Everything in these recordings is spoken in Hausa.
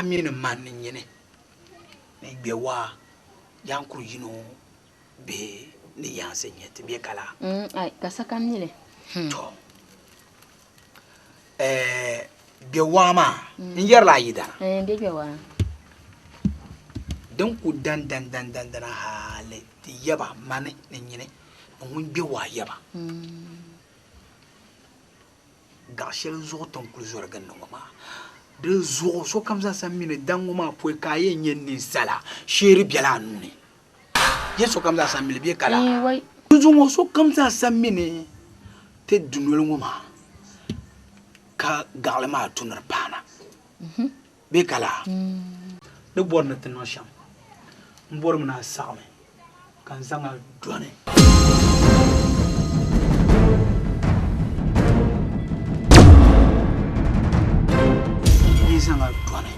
mini man nyene na gbewa yankuru yino be ni yanse nyete be kala ai kasaka mile to gbewa ma nyer la yida gbewa dan ku dan hale ti yaba mane ni nyene ngun gbewa yaba gashel zo ton ku zo ga ngoma de zo so kamza samine danguma po kaye nyen ni sala sheri biala nuni yeso kamza samile bi kala wai zo so kamza samine te dunol ngoma ka galma tunar pana bi kala de borna tan sham mbor mna same kan zanga done zanga done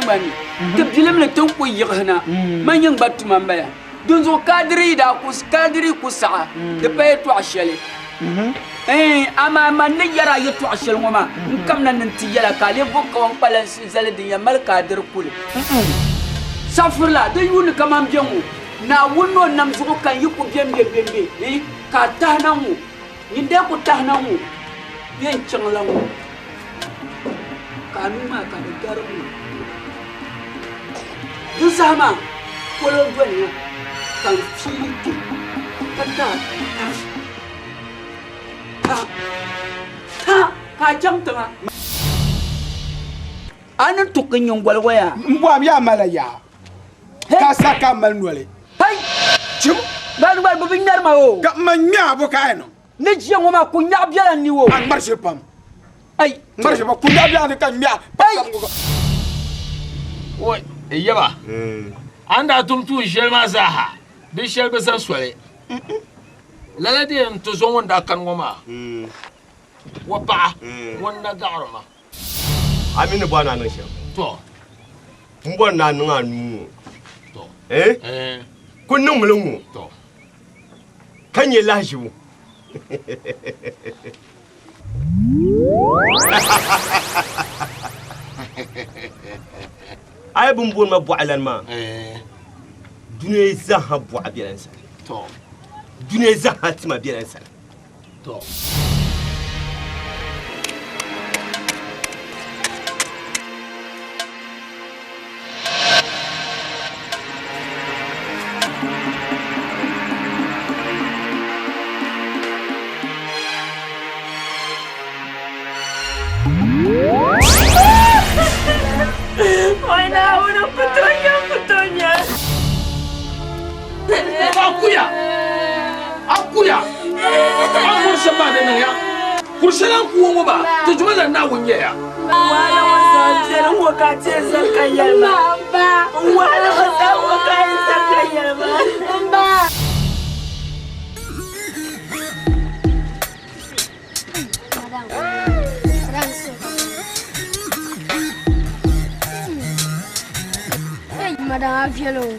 bani tabdilim le ton ko yigna man yang batu mambaya dunzo kadri da kus kadri kusa de pay to ashale ama man ne yara yetu ashal ngoma kam nan ti yala kale bokko on balance zaladi yamal kadir kul safurla de yun kamam jemu na wonno nam zuko kan yiku bembe ka tahnamu ninde ko tahnamu bien changlamu kanuma ka de garu Duzama, kalau dunia kan filiki, kata, kacang tengah. Anu tu kenyong balwaya. Mbwa ya malaya. Kasaka malnuale. Hai, cum. baru benar mau. Gak menya bukan. Ni siang oma kunyap jalan ni wo. Ang marsipam. Ai, marsipam kunyap jalan kan mia. Ai. Oi. Yaba anda tumtu shelma zaha bi shelbe san sole lala de to zo wonda kan ngoma wa pa wonda garoma amini bwana nan shem to mbon na nan anu to kunnu mulungu to kanye lajiwu ay bumbun ma bu'alan ma duniya zaha bu'a biran sa to duniya zaha tima biran sa to Akuya. Aku siapa dengan ya? Kursalan kuongo ba? Tujuma na na wunye ya. Wala wasajela wakacheza kayama. Wala wasawakaisa kayama. madame violon.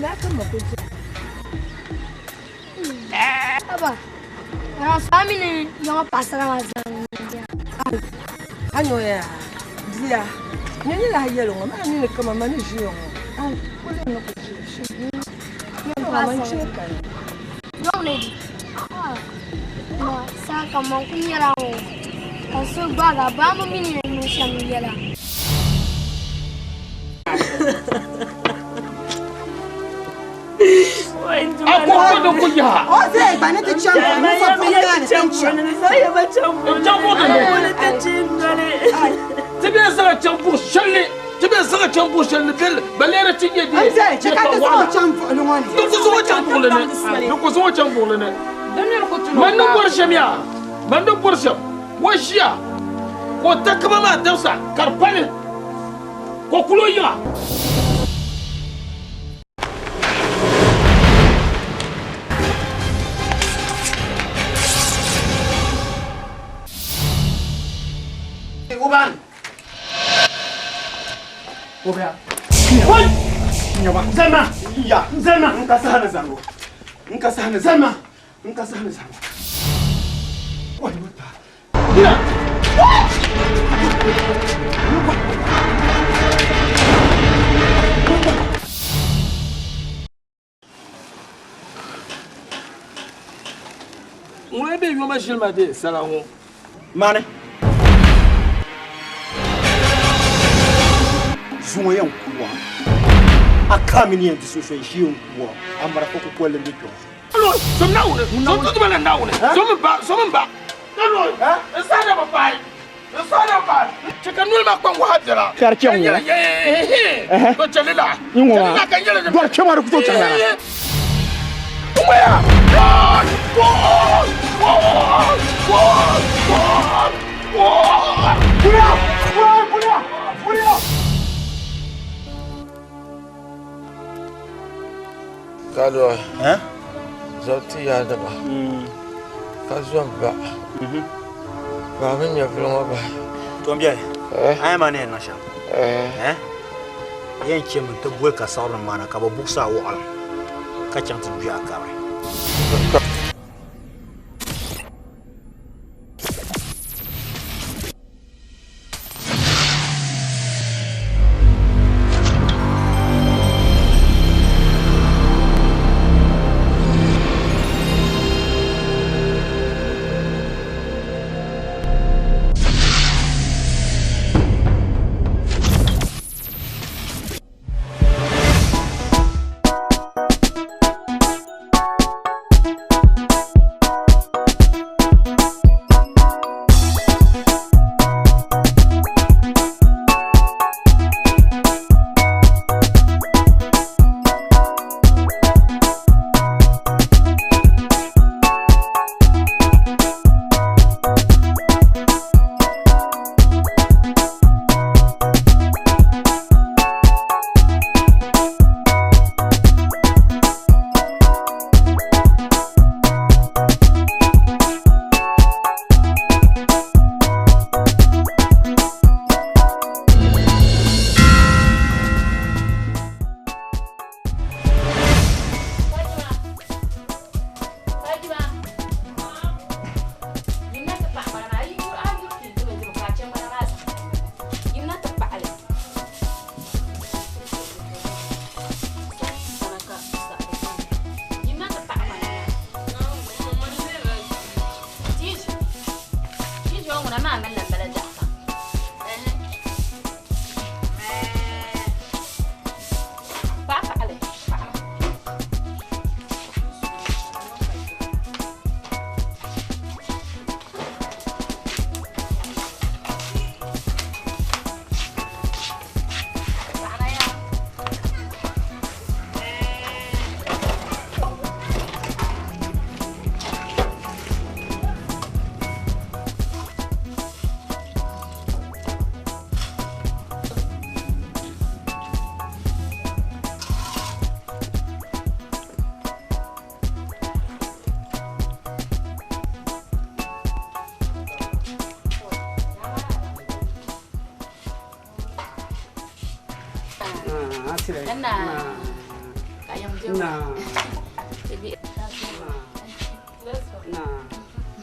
Là, comment tu Apa? Orang family yang pasal macam. Ano ya? Dia. Ni lah yelo, mana ni kama mana jiyo. Ah, boleh nak pergi. Yang ramai cakap. Dong ni. Ma, saya kamu punya orang. Kasu baga, bama mini ni macam ni lah. Aku ada kuya. Oh, Zé, vai na te chama, não só pegar, Saya macam boleh tercintai. Tibi sanga champu shalli. Tibi sanga champu shalli bel. Balera tinye di. Zé, checa te só champo, não ani. Não tu sanga champu lene. Não tu sanga champu lene. Manu borshamia. Manu borsham. Washia. Ko takama ma dawsa karpane. Ko kuloya. Uban. Ubea. Woi. Nyawa. Zema. Ya. Zema. Nkasahana zangu. Nkasahana Zema. Nkasahana zangu. Woi buta. Ya. Mwe be yoma shilma de salawo. Mane. Zuwa yan kuwa. Akamini yan diso shi yan kuwa. Amara ko ko kwele ndiko. Alo, som naune. Som tu bana naune. Som ba. Alo, sada ba pai. Sada ba. Cheka nul ma kwa hadira. Karche ngwa. Ko chalila. Ngwa. Bor chama ru ko chalala. Ngwa. Kado, zoti ya daba. Kazwan ba. Ba min ya fulon ba. Tombia. Ai mane na sha. Yan ce mun ta buwe ka sauran mana ka ba buksa wa al. Ka can tu biya ka bai.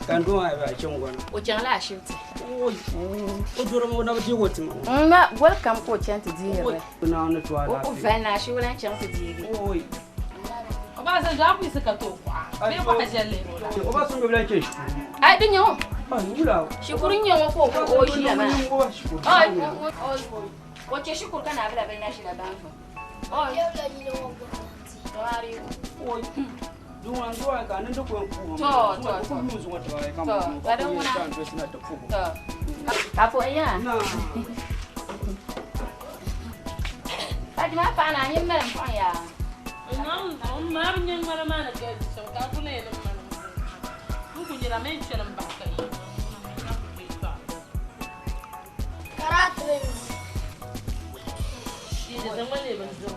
Kan go ai ba cin gona. O jangla shifti. Oi. O duro mo na ba digo tin. Ma welcome ko chante dire. Na na to ala. O vena shi wala chante dire. Oi. Ba san ja ku saka to kwa. Me ba jalle. O ba sun gobla ke shi. Ai dinyo. Ai wula. Shukurin yawa ko o shi ama. Ai o che shukur kana bla bla shi la banfo. Oi. Oi. Duwan zuwa ka nan da ko ku. To. Ba da wona. To. Apo ya. Na. Fatima fa na yin mara fa ya. Ma bin mara mana ga so ka kula ne mana. Mun ku jira men shirin ba kai. Karatu. Shi da zaman ne ban zo.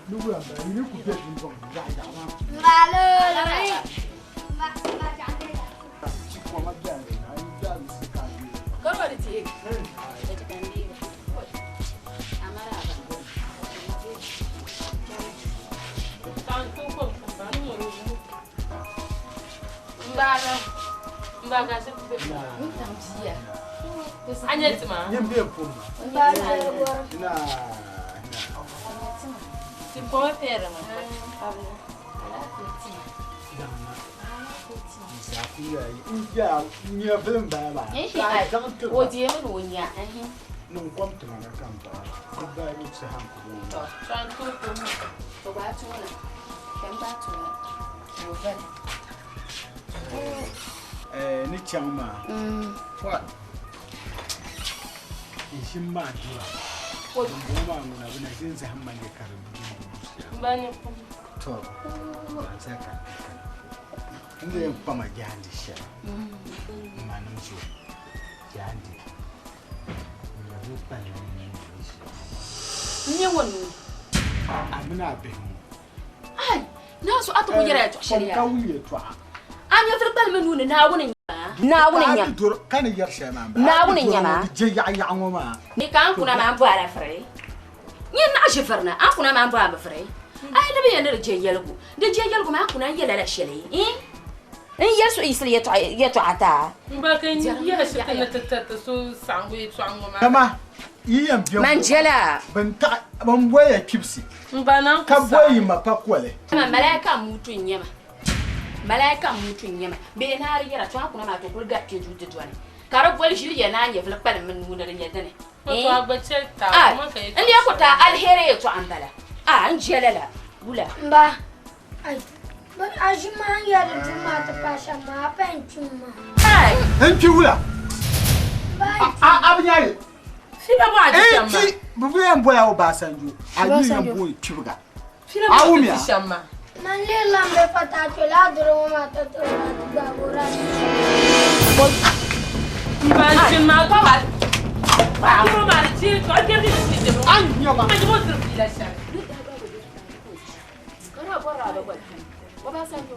Nugu ya ba ni ku pe din bon da da ma. Malo. Ko ma da ni ai da ni su ka ni. Korwa da ti. Da ta kan di. Amara ba. Kan ko ba ni mo ru. Mbaga se ku be. Mun tam jiya. Anyet ma. Yin be ko ma. Na. Ti ko fere ma. Ya ya ni ya film ba ba. Eh ai. O je mun wonya. Nun kwam tuma na kan ba. Ba ni se han ko. Kan ko To ba tuna. Kan ba tuna. Mo vale. Ni chama. What? Shin ma duwa. Ko Goma mu na bina zin sa hamman ne karin. ba ni ko. To. Ba sa ka. Inda yin fama jandi sha. Manum so. Jandi. Ya bu pan ni. Nye wonu. Amina be mu. Ai, na so atu kujera to shari'a. Ka wuye to. Anya fil palme nuna na wunin na wunin nyam. Kan yar sha na ba. Na wunin nyama. Je ya ya ngoma. Ni kan kuna ma bara fare. Ni na shifarna, an kuna ma bara fare. Ai da bayan da je yalgu. Da je yalgu ma kuna yala la shele. In yasu isli yato ata. Ba kan ya shi kana tattata so sangwe to an goma. Kama yiyan biyo. Manjela. Ban boye kipsi. Ba nan Ka boye ma pakwale. Kama malaika mutun yama. Malaika mutun yama. Be na ri yara to an kuna ma to kulga ke juta tuwane. Kara bol shiri ya na nya fil palme mun mun da yadane. to agbace ta kuma kai. Ndi ya kuta alheri to an bala. An jelala. Bula. Ba. Ai. Ba ajima ya da juma ta fasha ma ban juma. Ai. En ki wula. Ba. Abnyare. Fila ba ji shamma. Ti bubu en boya o basanju. Ayi en boy kibuga. Fila ba ji shamma. Man le lambe fata to la duro ma ta to ba gora. Ba jin ma ko ba. Ba ko ba ji to ke di ji. An nyoma. Ma ji mo tur fila shamma. Kana bora da gwal. Ko ba san to.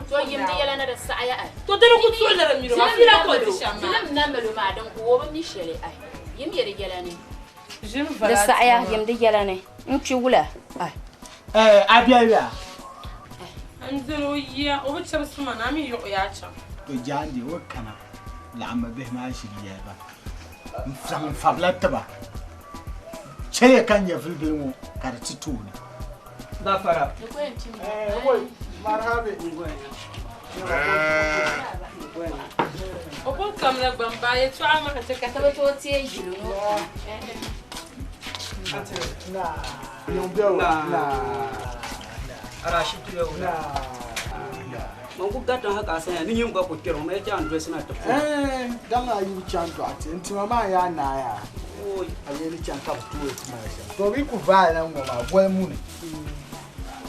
To yimdi yala na da sa'aya ai. To dare ku so da miro ma fila ko ji shamma. Filam na malu ma dan ko ba mi shele ai. Yim yari yala ne. Jim Da sa'aya yimdi yala ne. In ci wula. Ai. Abia. Anzelo ya o bi char suma na mi yo ya cha. To jandi o kana. La'amma be ma shiriya ba. Mfam fablatta ba. Chere kan ya filbe mu karci tuni. Da fara. Woi, marhabe. O ko kamla gbamba ye to ama ka te ka Ka to tie jilu no. Na. Yombeo. Na. Arashi tu ya wula. Mangu gatan haka sai ni yin ga ko kiro mai jan dress na ta. Dan ayu chanto ati nti mama ya na ya. Oi, Aye ni chanka tuwe kuma ya. To bi ku va na ngoma boy mu ne.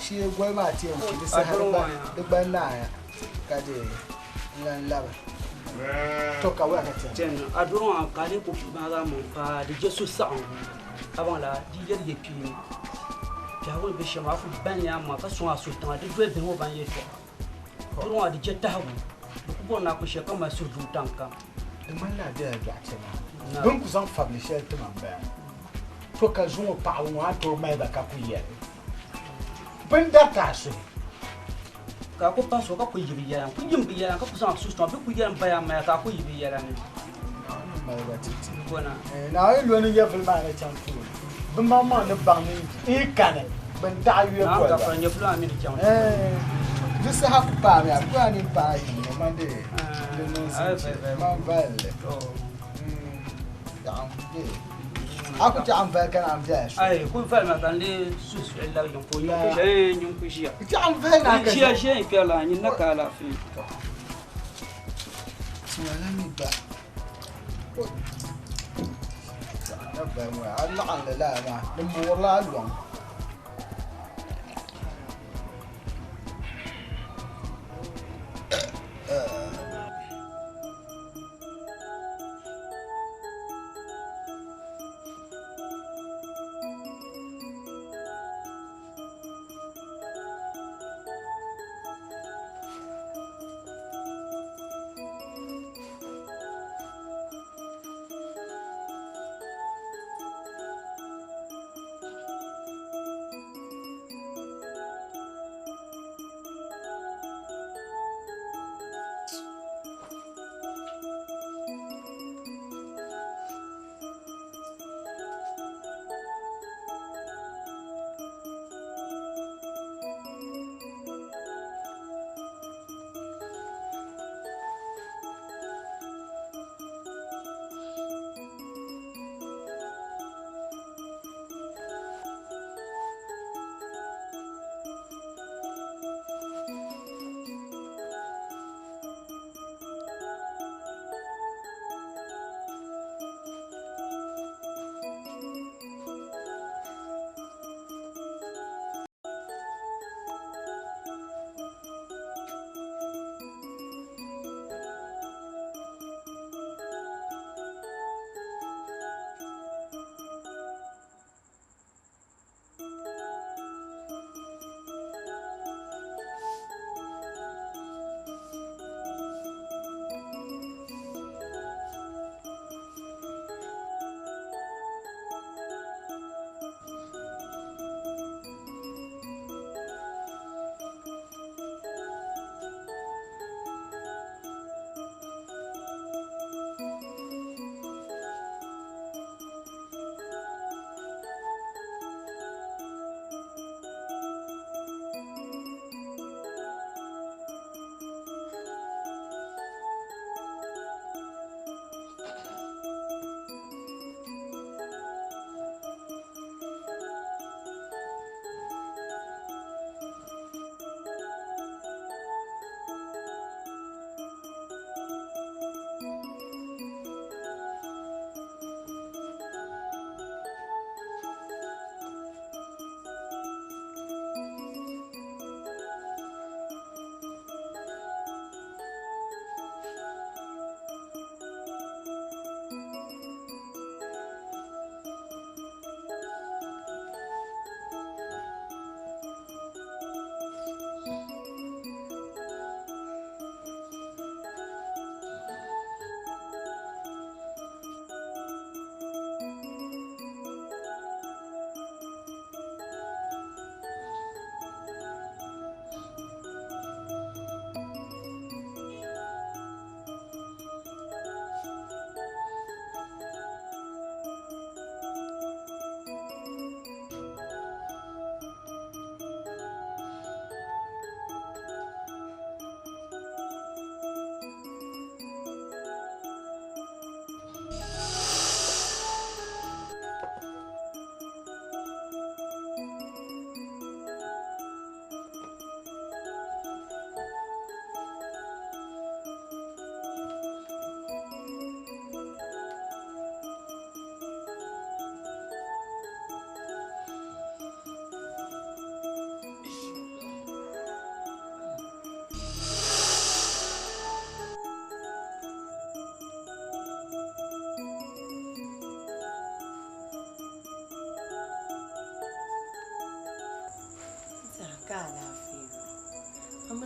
Shi boy ma ti en ki sai har ba duk ban na ya. Ka je lan laba. To ka wa ka ti. jen adron ka le ko ba ga mon fa de jesu sa avant la di yer ye pi. Ya wol be shama fu ban ya ma ka so aso tan de dwe be ho ban ye to. Adron di jetta hu. Ko bona ko she ka ma su du tanka. di ŋmanila di yɛn dɔɣite maa bin ku zaŋ fabili shɛli ti man bala to ka zuŋɔ paɣaba ŋɔ a tooi mali ba ka ku yɛli bin darita so ka ku pa so ka ku yibi yɛla ku yim bi yɛla ka ku zaŋ susutɔŋ bi ku yɛli baya maya ka ku yibi yɛla ni mali ba titi gona naa yi lo ni yɛ vili maa ni chaŋ tuuli bin ma maŋ ni baŋ ni i kani bin daɣa yuya na bɔli ka ba fara nyɛ fula mi di chaŋ di saha ku paami a ku ani paai yimni man di niŋ man valli a ku chaɣam vali ka naam zaya so ai ku fal ma kan le susu la yin ko yin ku shiya chaɣam vali naa ka shiya shiya ke la yin na ka la fi wala mi ba na ba mu a laɣan li laa maa di muɣurila a lɔŋ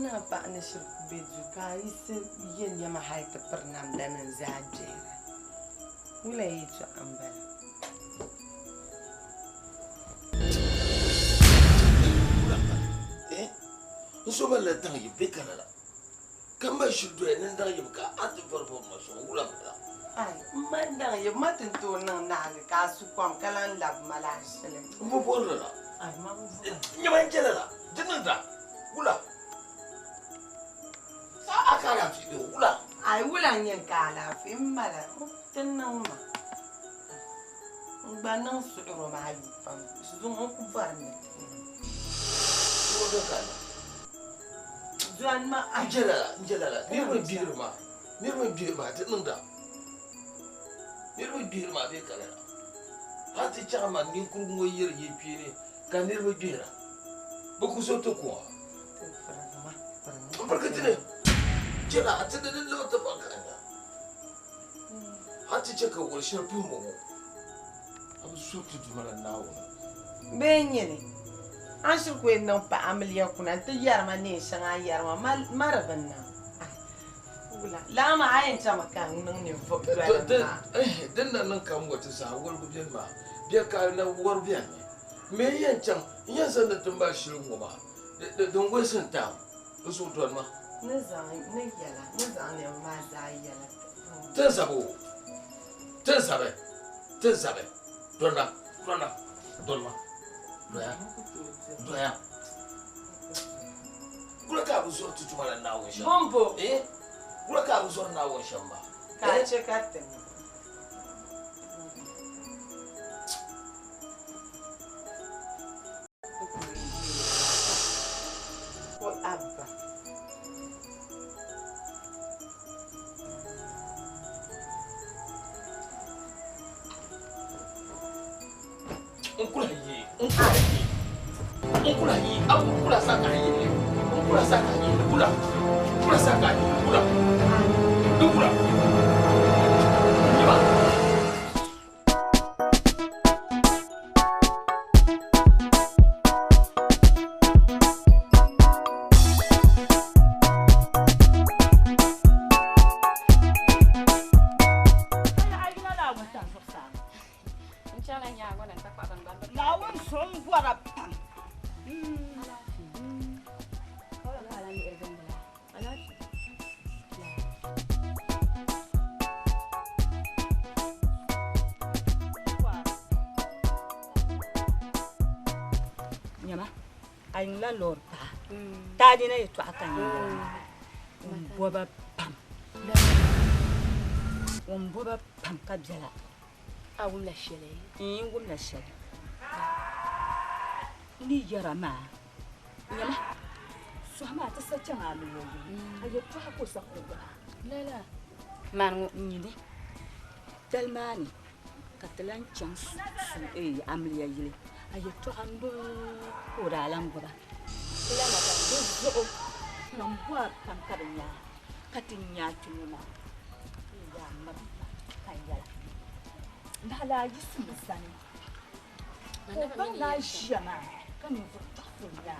na ba na shi beju ka yi sin yin ya ma haika farnam da nan zajera wula yi to an bala nso ba la tang yi bekala la kamba shudo ne ndang yi ka atu farfo maso wula ba ai man dan yi matin to nan na ka su kwam kalan lab mala shilim mo borla la ai ma nyama jela la dinanda wula sa akala fi do wula ai wula yin kala fi mala tin nan ma ba nan su ro ma yi fam su zo ku farne ko da kana Juan ma Angela, ni mo bir ma dinanda ni mo bir ma be kala hati chama ni kur mo yer yi pini ka ni mo bira bu ku so to ko barkatine jela hati da lo ta bakanya hati chaka wol shi pu mo abu so tu mala nawo benyene an shi ko nan pa amliya kuna ta yarma ne shan an yarma marabin nan wula la ma ayin ta makan nan ne fo dan nan kan wata sa war gubiyan ma biya ka na war biyan me yan can yan san da tun ba shirin goma da don wai san ta su to ma ne zan ne ma za yala tan sabe donna ma doya kula ka bu so tutu mala na won shan bombo kula ka bu so na won shan ba ka ce ka tin ko abba Unkula yi, abu kula saka yi ne. Unkula saka yi, kula saka yi, kula. Yiba. Ayin la lor ta di na itu akan boba pam boba pam ka biala awum la shele wum la shele ni yara ma nyama so ma ta sa chama lu ayo to ha ko sa ko la man ni telmani katalan chance amliya yile ayo to ando ora langoba ila mata zo nambwa pankarinya katinya tununa ya mabba kayala ndala yisu musani ko na shama kan furta funya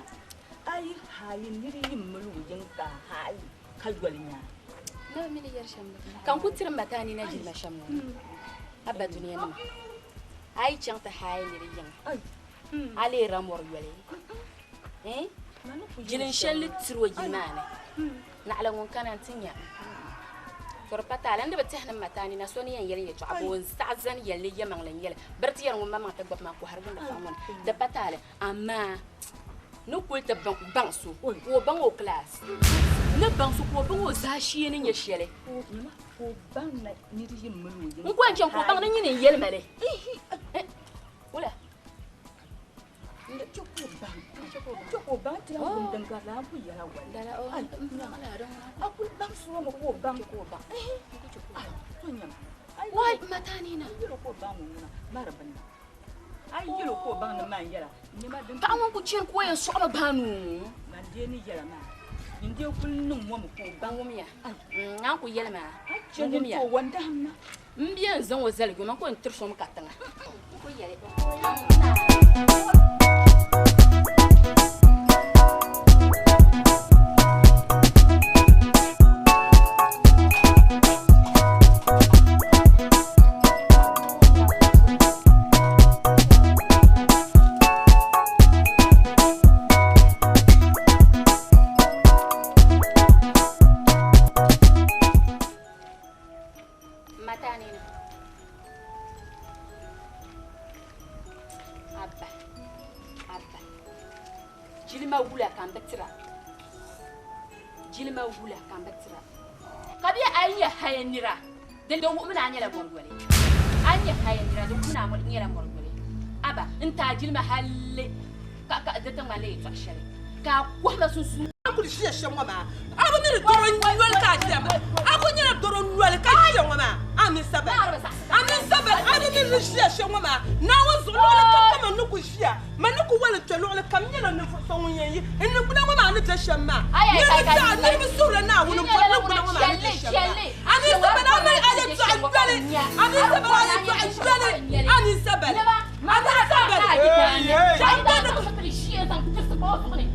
ai hayin niri yimmulu yinka hayi kalgwalinya na mini yar shamma kan kutirin matani na jilla shamma abba duniya nan ai chanta hayin niri yin ale ramor yole jilin shalli tirwa jimane na ala ngon kana tinya for patala nda batahna matani na soni yan yele to abon sa'zan yele yamang lan yele barti yan ngom mama ta gbap ma ko harbin da famon da patala amma no ko ta bang su ko bang o class na bang su ko bang o zashi ne ya shele ko bang na ni yin mulu yin ko an ko bang na yin yele male wala Cukup bang tira pun dengar lampu ya lawan. Dala oh, aku bang suruh mau bang cukup bang. Tunyam. Why matani na? Cukup bang muna maraban. Ai cukup bang na man yara. Ni ma den. Ta amon ku cin ko yan so ma banu. Man je ni yara ma. Ni je kullum mu ko bang mu ya. Ngan ku yela ma. Cin ni ko wanda hamna. Mbiyan zan wa zalgo man ko en tirso mu katanga. Ko yele. Abba. Jilma wula kan betira. Kabi anya hayanira. Den do mumna anya la morgole. Anya hayanira do mumna mo nya la morgole. Aba inta jilma halle ka da tan male to shari. Ka ko ma susu. Aku di shi shan wama. Abu mi doron wal ka jama. Aku nya doron wal ka jama ma. Amin sabar. Abu mi shi shan wama. Na wazo wala ka ma nuku shi. Manuku wala tolo wala kam nya na fu sawun yayi. Inna kuna wama ni ta shan ma. Ni ta ni sura na wala ko kuna wama ni ta shan ma. Amin sabar amin ala tu'addali. Amin sabar ala tu'addali. Amin sabar. Amin sabar. Jangana ko sa shi zan kusa ko ko ni.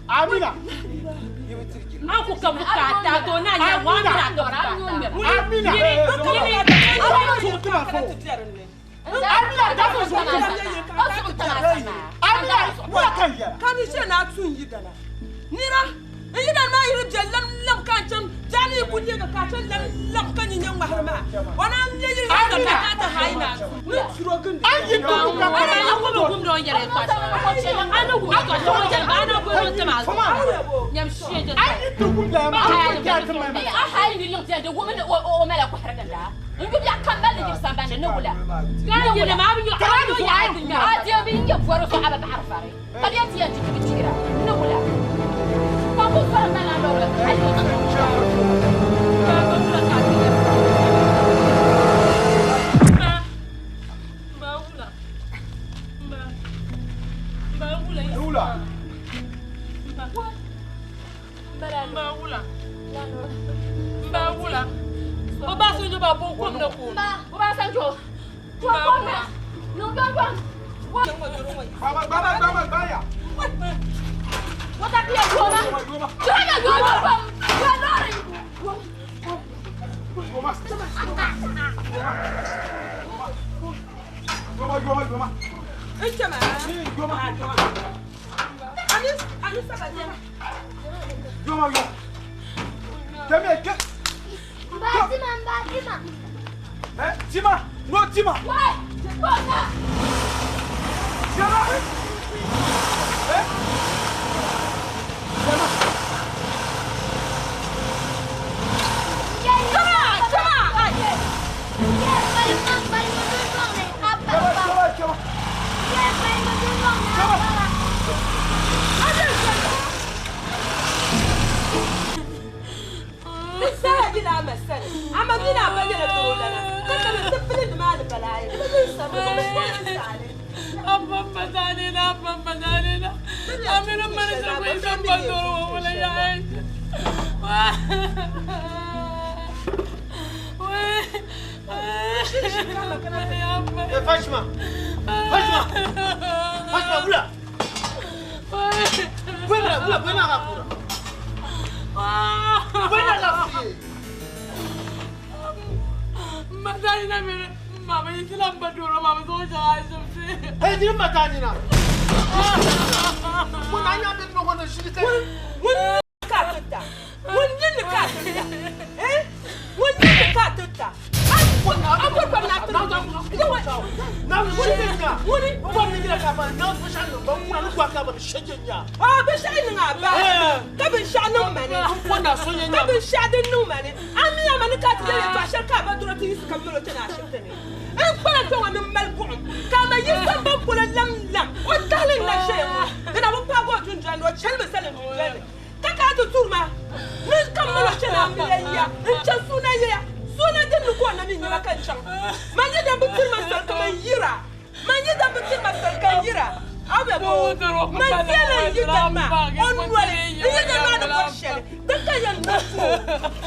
Amina. Aku kamu kata dona nya wana dora nyumbe. Amina. Kan je na tun yi dana. Nira, yi dan ma yi jallan lam kan can jani kulle ga ka can lam kan yin maharma. Wana ne yi ka ta haina. Ni shiro gun. An yi to ka Ana ya ko gum do yare kwa. Ana ku ka to wajen ba na ko ta ma. Nyam shi je. An yi to kun da ma ko ta ta ma. A hayi ni lon ta de women o mala ko harakan da. Ngu ya kan balle ji san bande ne wula. Ga yi na ma bi yo ya din ya. A je bi ya foro so aba ba arfare. Kadi ya ti ya ti bi tira. Ne wula. Ko ko fara na la wula.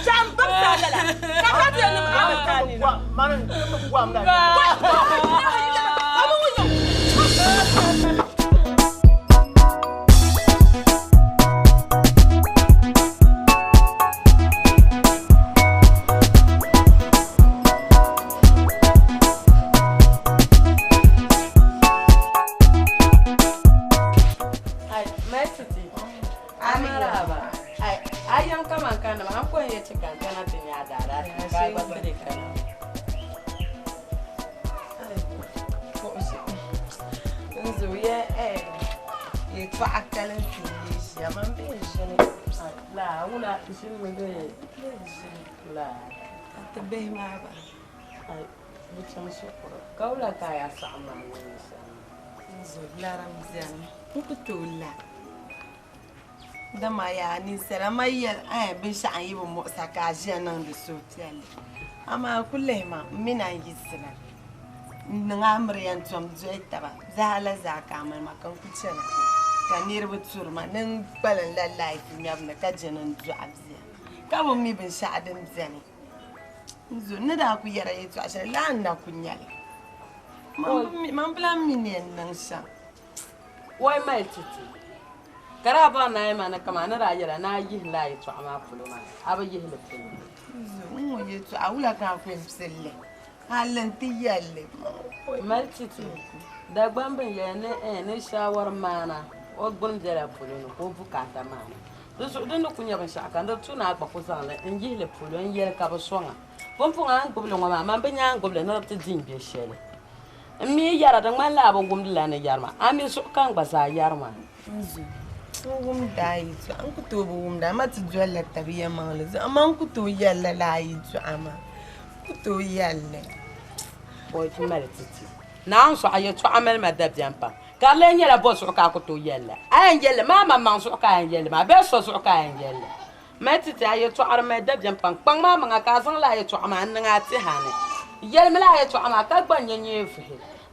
Jamba kakati ni Kaula kaya sama Zola Ramzan Ukutula Dama ya ni seramaya bin sha'ayi bu mu sakajiya nan da sotel amma kullema mina yisna nga mriyan tom joita ba zala zaka mal makan kucena ka nirbu turma nan balan lallai nyabna ka jenan ju abziya ka bu mi bin sha'adin zani zo ne da ku yara yi to ashe la na kunyale man plan minen nan sha wai mai titi kara ba na yi mana kama na rayira na yi la yi to amma fuluma aba yi le fuluma zo mo yi to awula ka ku selle halan tiyalle mai titi da gbambin ya ne shawar mana o gbon jara fuluma ko bukata mana so den ko nya ban sha kan da tuna ba ko san la in yi le fulun yer ka ba songa bon funga an goblo ngama man benya an goblo na ta din be shele mi yara da man la ba gumdila ne yarma ami so kan ba sa yarma wum dai to an ku to wum da ma ti jolla tabiya mangla amma an ku to yalla la yi to ama ku to yalla o ti mare titi na an so ayo to amal ma da bian pa ka le nyela bo so ka ku to yalla ayan yalla mama man so ka ayan yalla ma be so ka ayan yalla matiti ayo to arma da bian pa pang mama nga ka san la ayo to ama an nga ti hane yalla mala ayo to ama ka gbanye nye fu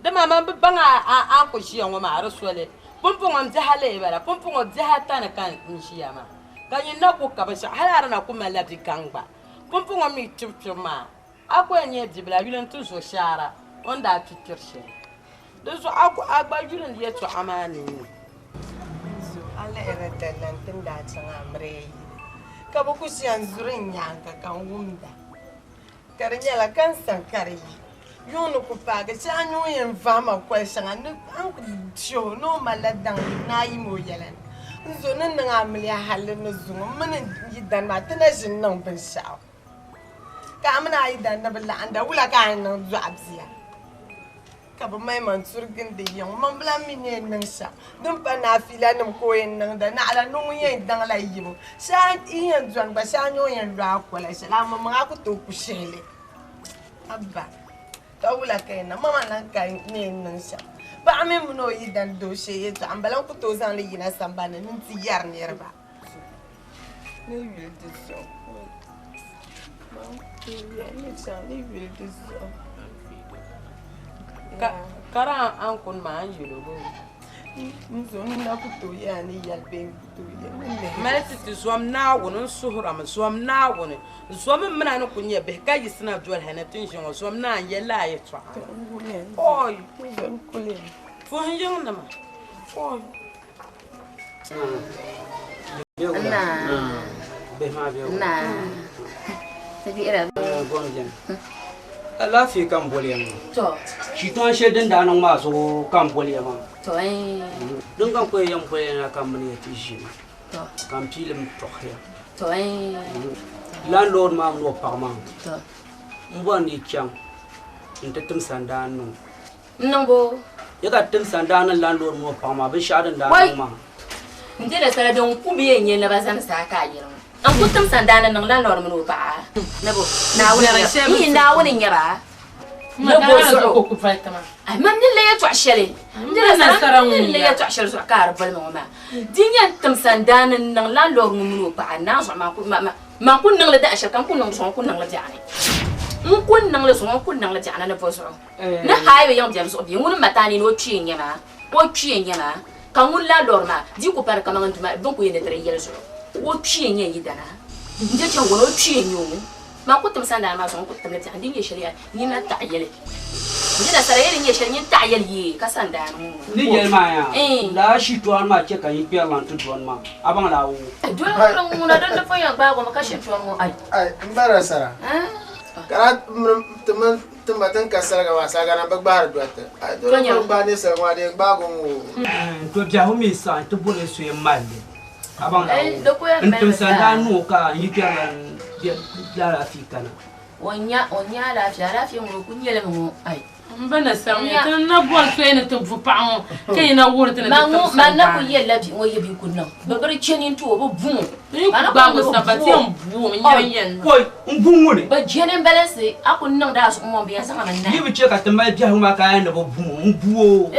de mama banga an ko shi on ma rasule pumpung jahale bala pumpung jahata kan nshiyama kanyi na ku kabasha halara na ku malabi kangba pumpung mi chupchuma akwa nye dibla yulen tu so shara onda tukirshe dozo aku agba yulen ye to amani zo ala era talantin da can amre ka bu ku siyan zurin yanka kan wumda karnyala kan sankari yono ku paga chanyo yen vama kwesanga an ku show no maladan na yi mo yalan zo nan nga amli halin no zungo manin yidan ma tana jin nan bin shaw ka amna yidan na billa anda wula ka nan zo abziya ka ba mai man surgin da yan man bla mine nan sha dun pa na fila nan koyen nan da na ala no yen dan la yimo sha iyan zon ba sha nyo yen ra ko la sha ma ma ku to ku shele abba Kaula kaina mama nan kai ne nan sha ba amen muno yidan do she to ambalan ku to zan li na sambana nin ti yar ne ba ne wil de so ma ku ya ne sha ne wil de so kara an kun ma an yilo go nzo na ku to ya ni yal be ku to ya ne matiti swam na wonun suhura ma swam na wonun swam mena no kunye be ka yisna jwal hanatin shin swam na yela ya twa oy zon kule fo hinjin na ma oy na be ma be na sabira gonjen ala fi kan boliyam to shi ton shedin da nan ma so kan boliyam to ai dun kan ko yam boliyam kan mun ya tishi to kan film to ya to ai landlord ma no parma to mbon ni chang inte tum sandan no nango ya ka tum sandan landlord mo parma be shadan da ma nje da sara don ku biye nyen la bazan sa ka yiro an ku tum sandana nan landlord mo ba nabo na wuni na wuni nyara nabo so ko ku faitama ai man ni le ya to ashele nje da sara ni le ya to ashele so ka arbal mo ma dinyan tum sandana nan landlord mo ba na so ma ku ma kun nang la da ashel kan kun nang so kun nang la jani kun nang la so kun nang la jana na bo so na hayo yang jam so bi ngun matani no chi nyama o chi nyama kan ngun la dorma di ko par kamang ntuma bon ko yene tere yel so o chi nye yidana nje che wono chi nyu ما كنت مساندة ما سون كنت ملتي عندي يشري نينا تعيلي نينا سرير يشري تعيلي كساندة نيجي معايا لا شيء توان ما تشكا يبيع لان توان ما أبغى لا دوان مونا دون فيا باغو ما كشف توان أي مبارا سرا كرات تمتن كسر كوا ساعنا بكبار دوته دون باني سرمادي باغو تجاهو ميسان تبولي سوي مالي أبغى لا أنتم سندانو كا يبيع لان لا في كنا onya la fi mu kunyele mu ai mbana samya tan na bol fene to fu pa kay na wurte na man na ko yella bi ngoye bi kunna babari chenin to bo bum ana ba go sabati am bu mi nyen koy bum woni ba jenen balance akun nan da su mo biya sama nan yibi che ka tamba biya huma ka na bo bum buo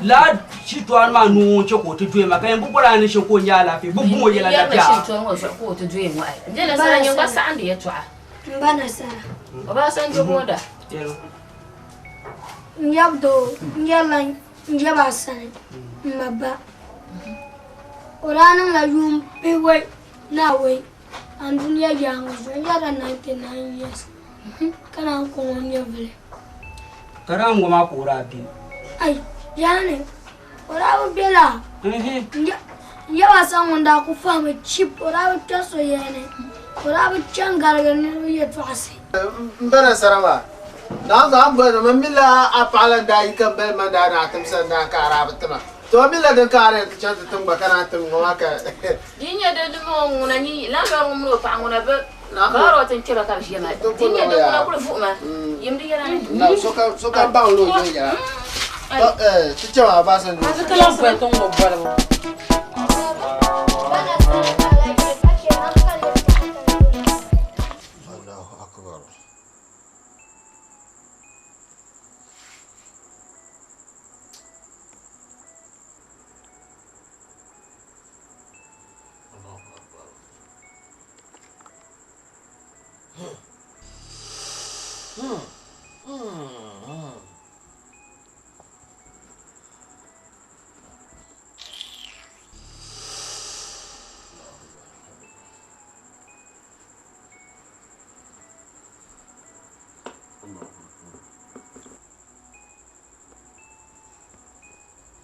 la shi to an ma no che ko to dwe ma ka bu bora ni she ko nya la fi bu bum yela da ta shi to ngo ko to dwe mu ai jena sa nyen ba sa ande ya to mbana sana baba san jo moda nyabdo nyala nyaba sana maba orana la yum pewe na we andunya yangu yara 99 years kana ko nyavle karango ma ko rabi ai yane orawo bela nyaba san wanda ku fama chip orawo taso yene orawo changarga ni yetu ase mbana sarama na ga ambana mamilla apala dai kan bel mandana tamsan da kara batma to milla da kare ta chanta tumba kana tumma ka dinya da dumo nguna ni la ga ngumro pa nguna ba baro tan kira ka shi ma dinya da nguna kula fu ma yimdi yana na so ka ba lo ya to cewa ba san do kala fa ton mo bala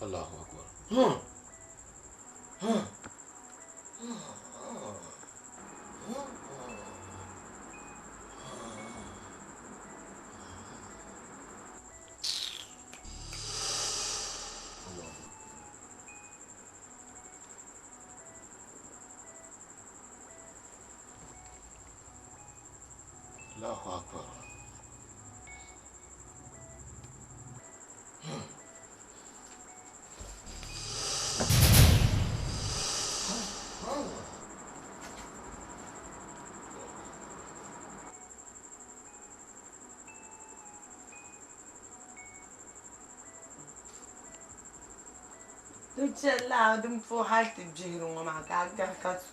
الله أكبر الله أكبر تجلى دم فو حالة الجير ومعك عقل كاتسو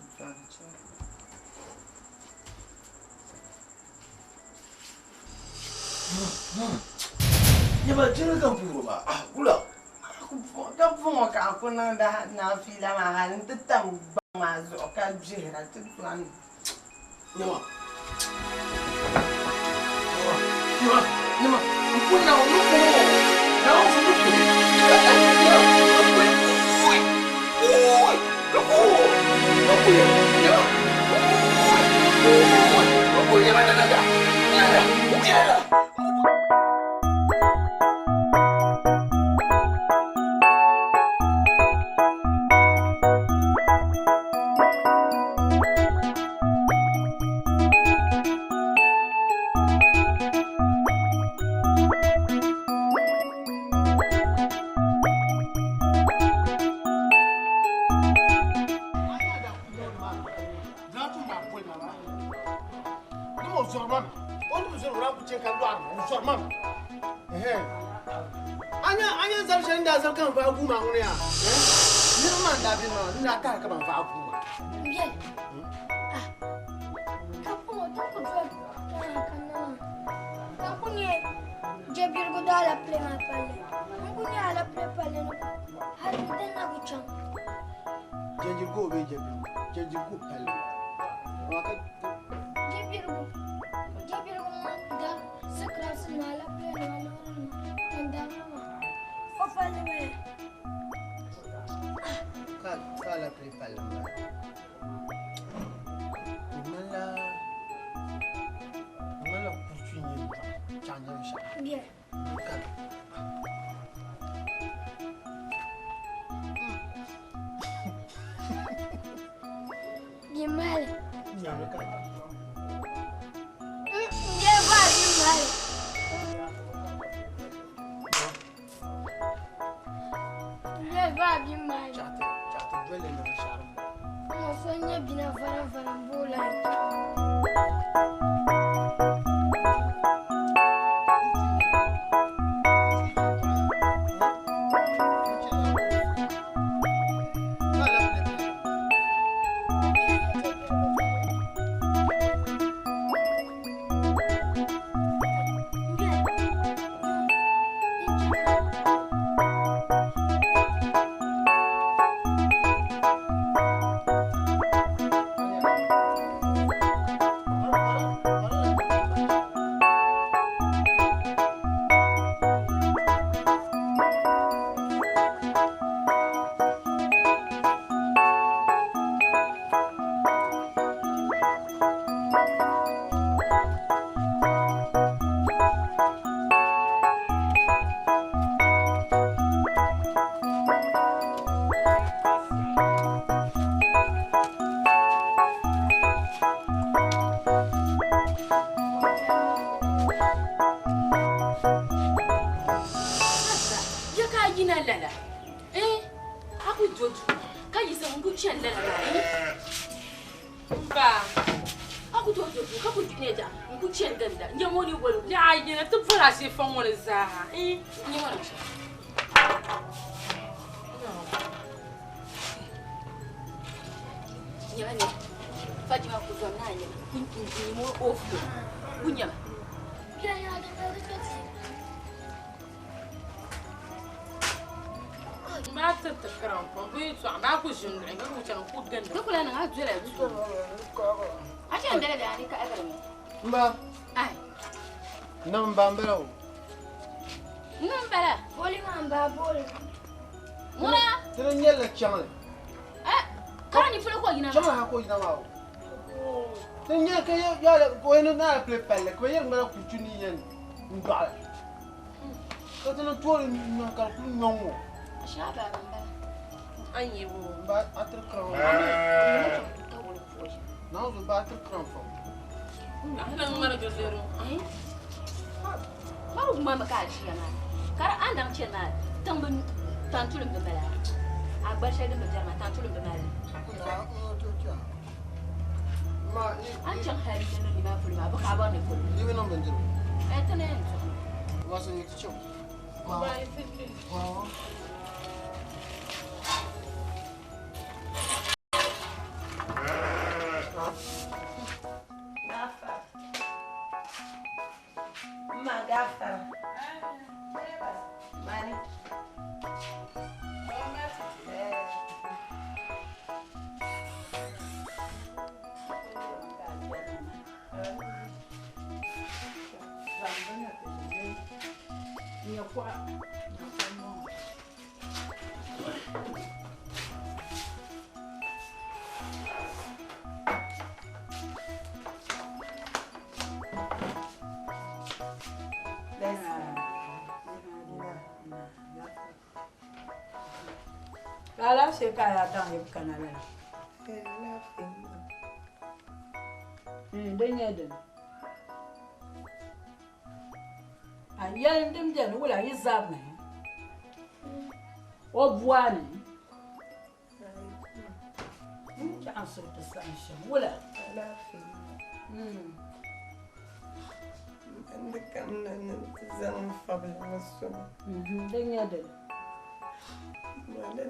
يبا جينا كم بيرو با ولا كم كأكون ده نافيلا مع أنت تام مع زوجك الجير تبغى يبا يبا كنا نقول Anya zamshan da zarkan fa guma mun ya ni ma da bi no ni aka ka ban fa guma bien kapo to ko kapo ni je birgo da la plema palle ko ni ala prepale no har den na guchan je go be je go palle wa ka je birgo Kala prepara. Mala kuchinyi chanya sha. Bien. Gimel. Nyama ka. Lleva gimel. Lleva gimel. Chata dwele na sharum. Mafanya bina vara mbula. Mba. Ai. Namba mbero. Nambara. Boli mamba boli. Mura. Tere nyela changle. Kara ni fule ko yina. Chama ha ko yina ma. Tere nyela ke ya ko eno na ple pelle ko yer ngala ku tuni yen. Ndala. Ko tele tori na kal ku nyongo. Shaba nambara. Anye wo. Ba atre kran. Não, zo ba atre kran fo. Ana ngara gazero. Maru mama ka shi yana. Kara andam ce na tambun tantulum da bala. Agbar shi da jarma tantulum da bala. Ma an can hari da ni ba fulma ba ka ba ne fulma. Ni non benjiro. Tane yanzu. Wasu yake ciwo. Ba ifiki. Gafara. Mani. Kala se kaya tang yep kanala. Denya den. Ayal ndim jan wala yizab ne. O buani. Cha aso ta sansha wala. Anda kan nan zan fabla wasu. Denya den.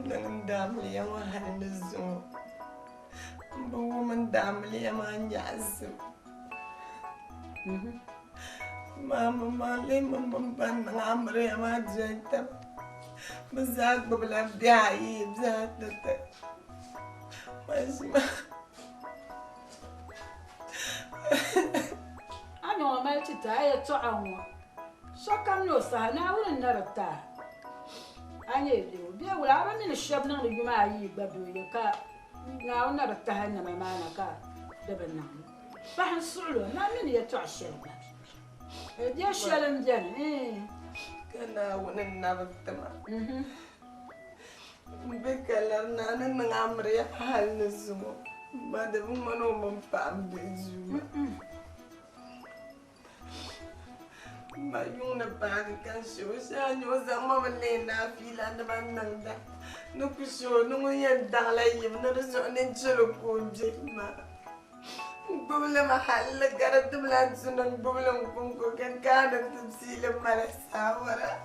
Nan damli yama harin da zuwa. Bu man damli yama nyasu. Mama mali mama ban ngamre yama jenta. Bazak babla biayi bazak tata. Mas Ano chita ya to anwo so kam no sa na won na rata anye bi wala ba ni shab na ni ma yi gbadu ye ka na won na rata na ma na ka da ban na ba han sulo na min ya to ashel ba e dia shalan jan kana won na rata ma bekalar na nan ngamre hal nasumo ba da mun mano mun fa bezu ma yung na bag kan show sa nyo sa mawala na fila na man da no kusho no yan dala yim na so nen chelo ko ma bubula mahal garat blan sunan bubula ko kan kana tafsila mala sawara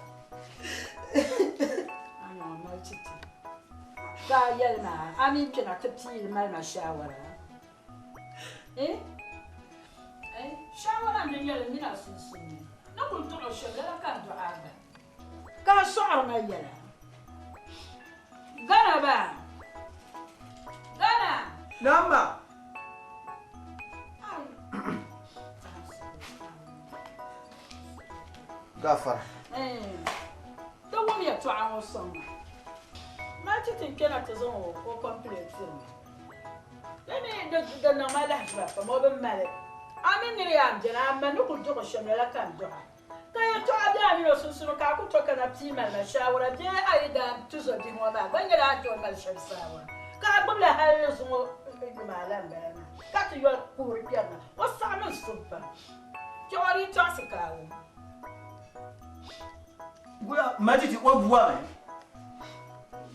ano ma chiti ka yalma amin kina tafsila mala shawara shawara ne yalla mina sunsun na kun to shagala kan to aga ka so'ar ma yalla gana ba gana namba gafara to wumi ya to an wasan ma titin kena ta zo ko complete da na mala hajra fa mo ban mala amin ni ya amjana amma nukul to shamela kan doha kaya to ada mi susuru ka ku to kana tima na shawara je aida tuzo di mo ba banga da to mal shamsawa ka bubla hal zumo malam bana ka to yo ku riyana wasa min subba jawari to sakawo gura majiti wa buwa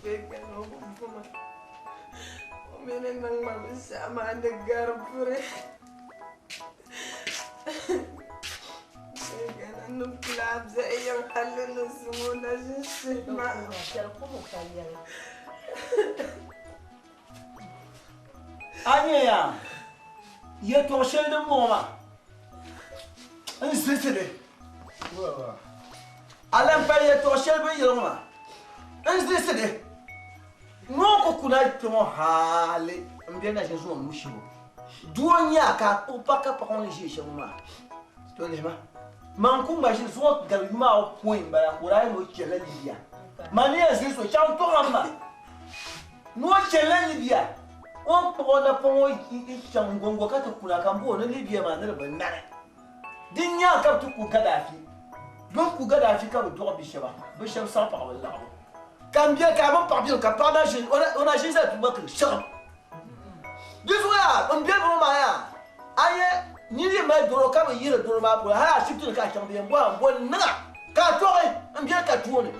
bekano kuma mene nang mabisama da garpure bekano club zai yan halin su mu da shi ma anya ya to shelden moma an sisire alan pa ya to shelben yoma an sisire no ko kuna to hale mbia na jesu mushibo duonya ka opaka pa on je shoma to le ma man kumba shi so gar yuma o point ba ko rai mo chela libya mani ya so cham to ramba no chela libya on po na po cham gongo ka to kuna kambo na libya ma na ban na dinya ka to ku gadafi don ku gadafi ka do bi shaba bi shab sa pa wallahi kan bien ka ba pa bien ka pa na je on a juste tout ba que shab Dissoya, on bien bon maya. Aye, ni les mal doro ka yire doro ma pour ha shitu ka chambion bois bon na. Ka tore, on bien ka tourner.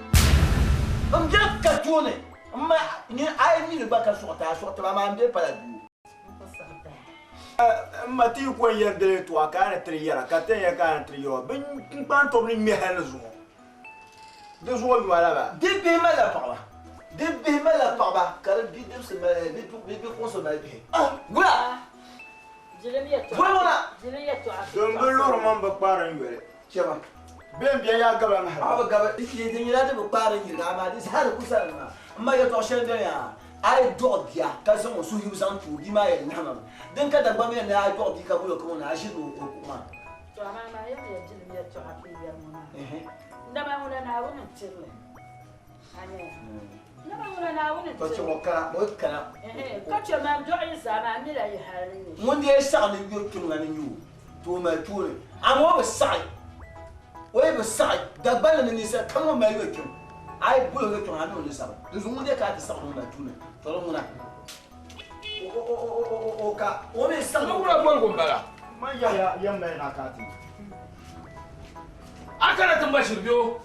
On bien ka tourner. Ma ni aye ni le ba ka sorta ma bien pas la du. Mati ko yerde to ka na triyara ka te ya ka na triyo. Ben pan to ni mi hel zo. De zo yo ala ba. De be ma la parla. De be ma la parla. Car bi de se ma de consommer bi. Voilà. Voilà. Donc l'or mon ba paran yore. Cheba. Ben bien ya gaba ma. Aba gaba iki de nyira de ba paran yira ma de har ku sar ma. Amma ya to shen de ya. Ai dog ya ka so mo su yu san tu di ma ya na ma. Den ka da ba me na ai dog di ka bu ko na shi do ko ma. To ama ma ya ya jin ya to afi ya mo na. Ndama mo na wona tille. Anya. Ndama mo na wona tille. Ko mo kara mo kara. Ka che ma do isa ma mi la ya hari ni. Mon de sa le yo tu ngani yu. To ma tu le. Amo be sai. O be sai. Da bala ni sa kamo ma yo tu. Ai bu yo tu ngani o sa. De zo mo de ka ti sa no ma tu le. To lo mo na. O ka. O be sa. Mo ra bol gombala. Ma ya me na ka ti. Akara tamba shirbiyo.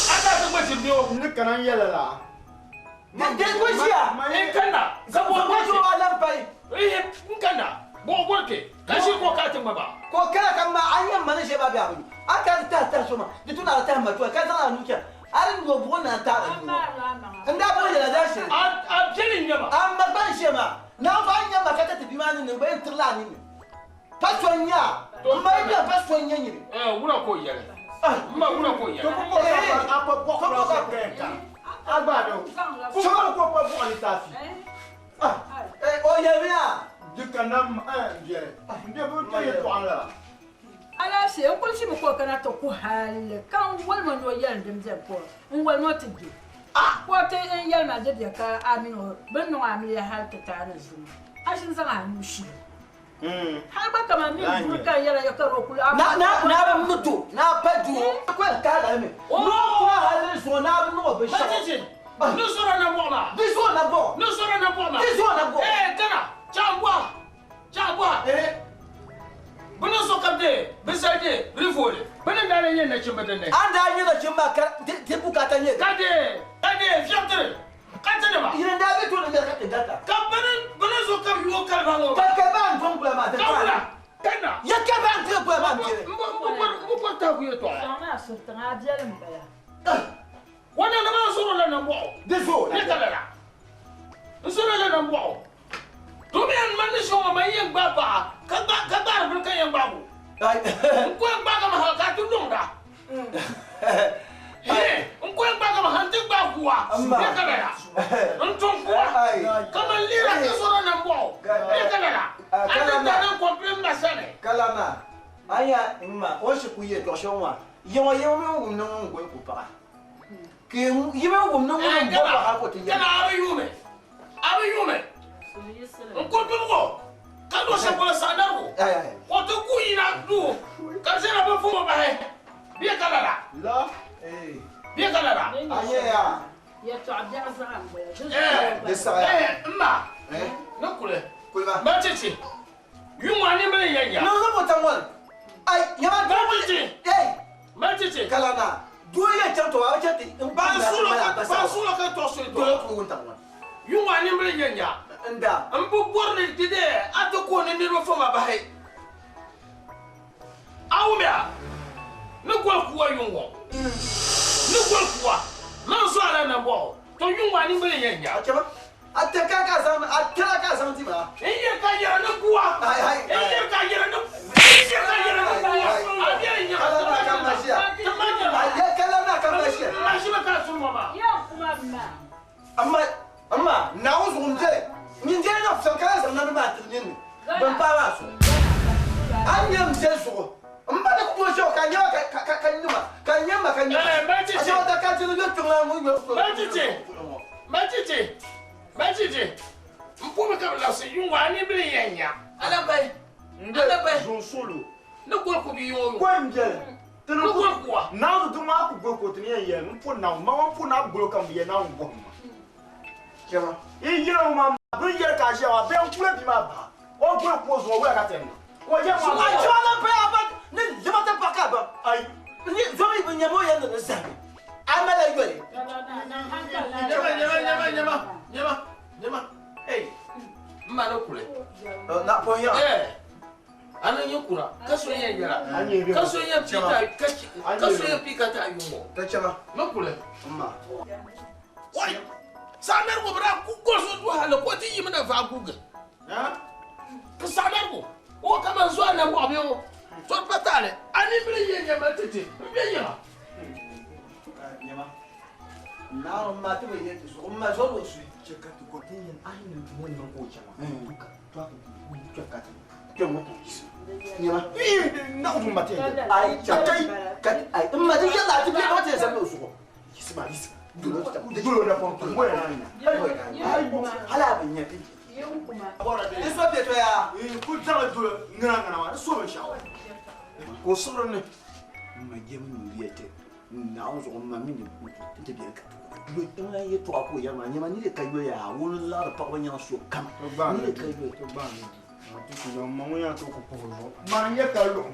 Akara tamba shirbiyo. Ni kanan yala la. De ko siya. In kana. Ka bo ko alam pai. In kana. Bo ke. Kashi ko ka tamba ba. Ko kala kan ma anya mana she ba biya bu. Aka ta soma. De tuna ta ma to ka ta nu kya. Ari ngo bo na ta. Nda bo yala da she. A jelin nyama. Amma ban she ma. Na ba anya ma ka ta bi ma ni ba entrla ni. Pasonya. Ma ida pasonya ni. Wura ko yele. Ma wura ko yele. Ko ka ka. Agbado. Soma ko pa bo ni ta fi. O ye bia. Dukanam je. Nde bo to ye to ala. ala se ko si mo ko kana to ko hal kan wal man yo yan dem dem ko wal mo tigi ko te en yal ma de ka amino ben no amili hal ta tare zum ashin san anu shi har ba kama min burkan yala ya karo kula na mutu na padu ko ka da me no ko hal so na no be sha nous serons na bois nous serons na bois kana chambwa bana so kabde besade rifole bana dale yen na chimba dane anda yin na chimba ka te bukata nye kade fiatre kante ba yin da be to na ka te data ka bana so kab yo kalba ngo ka ban ton kula ma kana ya ka ban te kula ma tere mo porta ku yo to sana so tanga diale mbaya wana na ma so la na bo defo ne kala so la na bo to me an man so ma yen baba ka ba ru kan yen babu ko en baga ma ka tu longa ko en baga ma han te ba kuwa ne kala ya nton kuwa kama lira ke so na bo ne kala ya ana ta na komplain na sane kala ma aya imma o shi ku ye to shonwa yo me no ngo ko pa ke yime wo no ngo ba ha ko te ya kana abi yume nko dugo kado se ko sandaru ko to ku ina du ka se na ba fu ba he biya kala la biya kala aya ya to abda azam de sa ma nakule ba tete yunwa ni mele yanya no mo tamwal ai yama ba tete ma tete kala na do ye chanto wa chati ba sulo ka to so do ko tamwal yunwa ni mele yanya nda ambu borne dide ato ko ne niro fama ba hay awumia ne gol kuwa yunwo ne gol kuwa man so ala na bo to yunwa ni mele yanya achaba ataka ka sam ti ba iye ka yara ne kuwa iye ka yara ne kuwa abiya nya ka mashia ya kala na ka mashia mashima ka sunwa ba ya kuma amma na uzu umte min je na fsan kala sam na ba tin ban pa ba so an yam je so mba da ku so ka nya ka nyuma ka nyama ka nyama aso ta ka tin yo tuma mu yo so Majije mpume kabla se yunwa ni bile yenya ala bay zo solo ne gol ko bi yo ko mje tinu gol ko na do ma ku gol ko tin ye mpu na ma mpu na gol kan bi na ngo kema e yira ma bi yira ka je wa be nkule bi ma ba o gol ko zo we ka tem o je ma wa jo na pe aba ni je ma ta pa ka ba ai ni zo mi bi nyamo ye na sa amala yore nyama hey mano kule na ponya ana nyukura kaso yen yara kaso yen pika ta yumo ta chama no kule ma wai sanar go bra ku ko so du hala ko ti yimna fa guga ka sanar go o kama zo na mo abiyo to patale ani mri yen nyama tete mbi nyama na ma te we yete so ma zo lo su cheka tu ko te yen ai ni mo ni ko chama tuka to ko cheka tu ke mo to is ni ma na ko ma te ai chaka ka ai ma te ya la ti bi ko te sa lo su ko is ma is du lo na pon mo na ni ai hala ba nya ti agora de eso de to ya ku ta do ngana wa so lo sha ko so ro ne ma je mu yete na zo ma mi ni te bi ka le temps est trop pour yama nyama ni le kayo ya wala la pa wanya so kam ni le kayo to ba ni tu si no ma wanya to ko ko ma nya kayo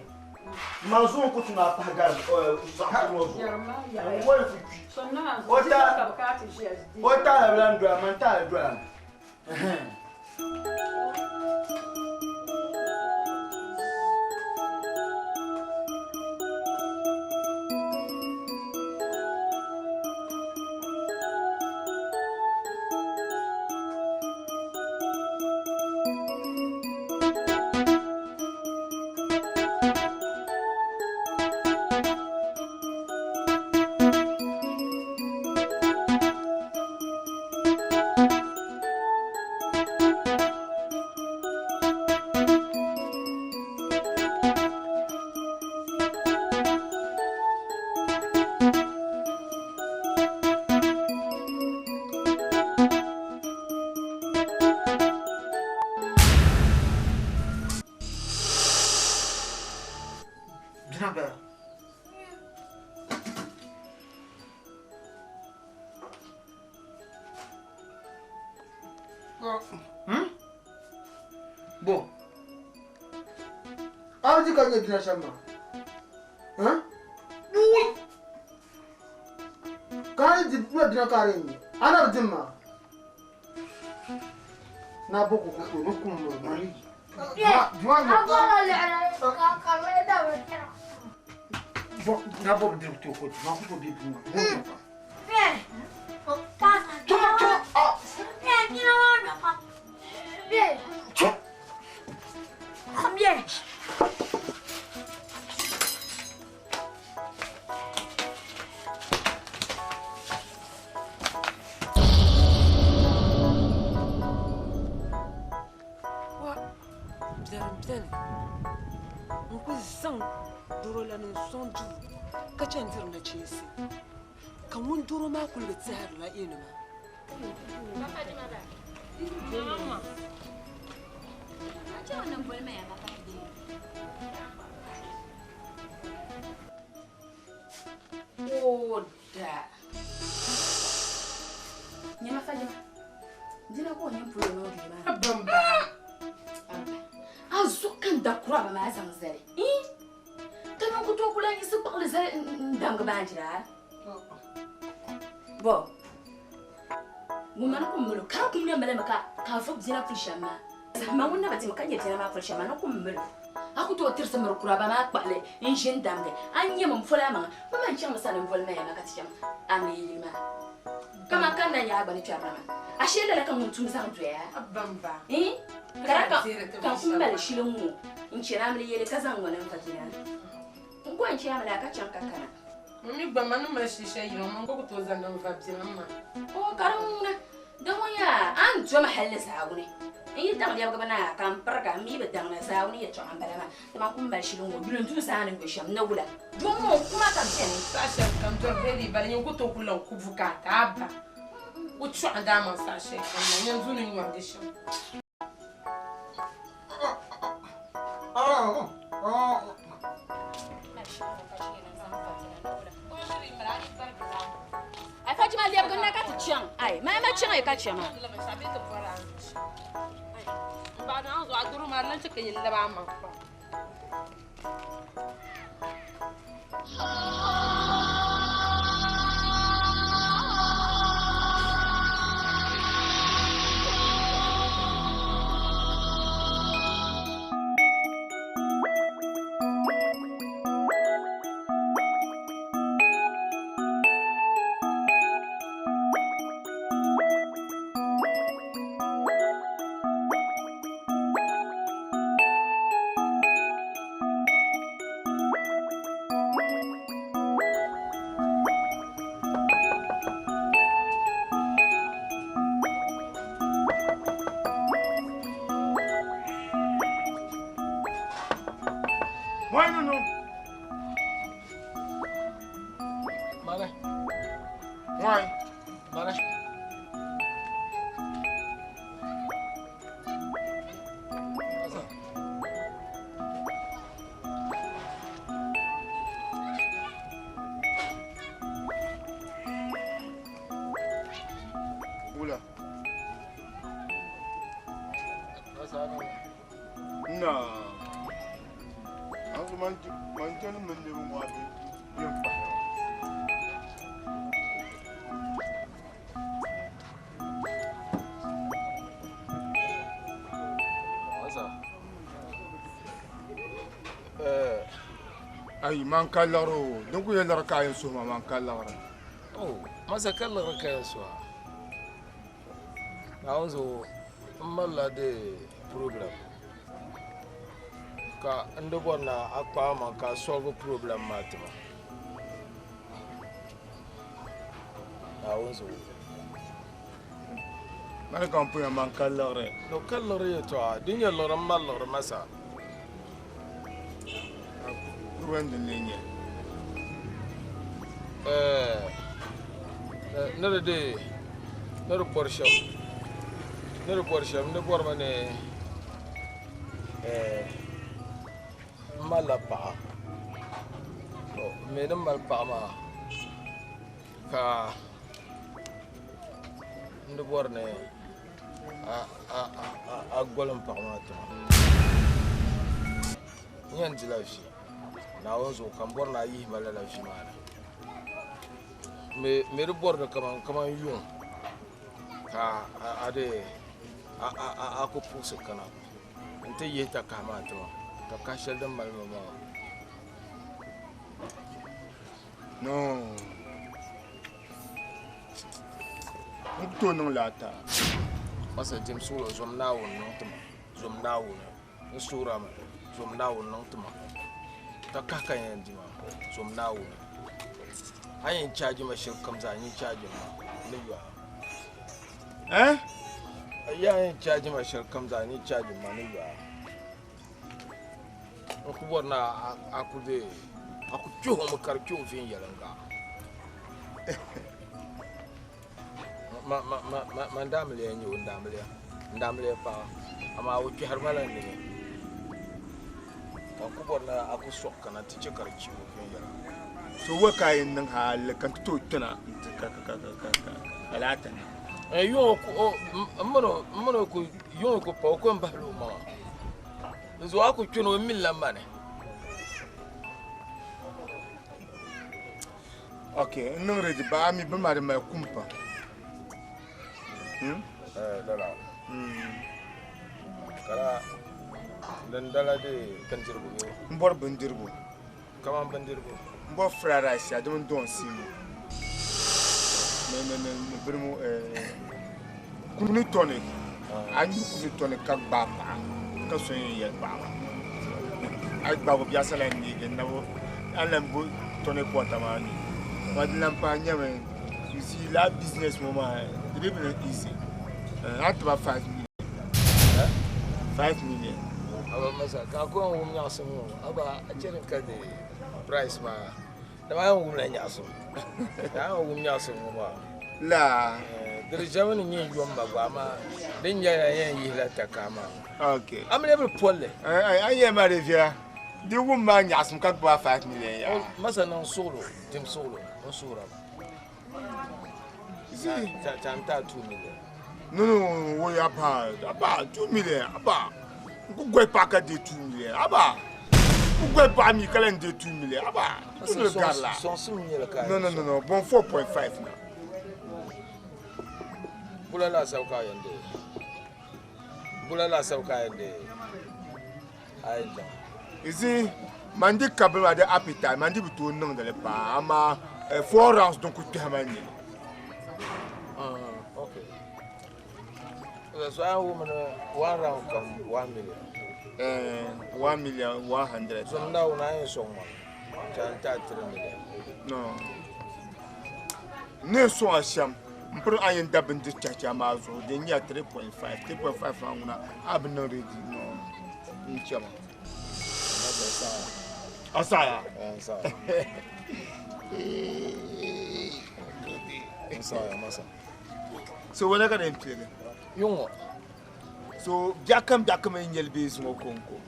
ma zo ko tuna pa ga sa ha ro zo o wa fi sonna ota ka ti shi asdi ota la blanco man ta do la dina ba bon audi ka ne dina shamba kari di bua dina kari ni ana dimma na boko ko no kuma mari agora le ka da wetera bon na boko di ko ma ko bi bi ma Bien. Zan duro la nin son du ka can zir na ce si kan wun duro ma kulga tsayar la ina ma Oda nyama fanya ndina ko nyampulo no dima bamba azukan da kura ba ma san zare kana ku to kula ni su bakle zare ndam ga banjira bo mu mana ku mulo ka ku ne mala maka ka fuk jira fushama ma wonna bati maka je jira ma fushama na ku mulo aku to tirsa mar kura ba ma kpale in shin damge an yi mun fula ma ma chan masalan vol ma ya maka tiam ami ma kama kana ya ba ni chama ashe da kan mutum san to ya bamba karaka kan kumbal shilin mu in kira mu yele kazan wannan fajina in ko in kira mu da ka can kakana mi ba manu ma shisha yi mun ko to zan nan fajina ma o karuna da waya an jo mahalla sauni in da ya ga bana kan farka mi ba dan na sauni ya tsan balama da ma kumbal shilin mu bilun tu sanin go sham na wula don mu kuma kan ce ne sasha kan to beri bal yin ko to kulan ku buka ta ba o tsu anda man sasha kan yanzu ne wa da shi ai fatima da ga na ka tiyan ai mai ma cin ai ka ce ma ba na zo a duru ma nan cikin yin da ba ma Ay, man kallaro, don ku yallar kayan su ma man kallara. Oh, masa kallar kayan su. Na wanzo malla de problem. Ka ndo bona akwa man ka solve problem matima. Na wanzo. Mana kan punya man kallare. Do kallare to dinya loran mallar masa. Wanda nenye nada de nada porsham ne bor mane malapa me dum mal pama ka ndo borne a golum pama to nyan dilafi na wonzo kan borna yi malala fi mana me do borne kaman yun ka ade a ko pousse kana nte yeta kama to ka kashel dum mal mama non to non lata masa tim solo som nawo non tuma som nawo no sura ma som nawo non tuma ta kaka yan dima som nawo ayin charge ma shir kamza yin charge ma ne yo ayin charge ma shir kamza ni charge ma ne yo ko borna akude aku chuho mo kar chuho fin yalanga ma ndamle yanyo ndamle pa ama wuci har malan ne aku borna aku sokka na tice kar chuho fin yalanga so waka yin nan hal kan to tana ka alata yo ko amano ko yo ko pa ko mbalo ma zo aku chuno min lamane. Ok, non ready ba mi ba mari mai kumpa. Dala. Kala dan dala de bandirgo yo. Mbor bandirgo. Kama bandirgo. Mbor frara sia de don simo. Me birmo kunu tonic. Anyu kunu tonic ka ba pa. Ka so yin ya ba. Ai ba bo biasa la ni ge na bo alambo tonic water mani. Madame Pagnaman, you see, that business woman, the living is easy. Not about 5 million. 5 million. About myself, I go on with some more. About a general price, ma. The man who lay us. I don't know some more. La, there is a in you, Mama. Then you let her come out. Okay. I'm never pulled. I am a reviewer. The woman has some cut by 5 million. Must have known solo, Tim Solo. Sura. See, Tanta 2 million. No, we are about 2 million. About go back at the 2 million. About go buy me calendar 2 million. About no. Bon 4.5 now. Bulala Saukayande. Bulala Saukayande. I don't. You see, Mandi Kabla de appetite, Mandi to know the pa, ama 4 rounds don't could have any. Okay. So I woman 1 round come 1 million. 1 million 100. So now I so much. 3 million. No. No so asham. Mpro ayen dabin de chacha mazo. De nya 3.5. 3.5 round na abno ready no. Nchama. Asaya. Masa. So when I got into it, so Jakam in Yelbis no conco.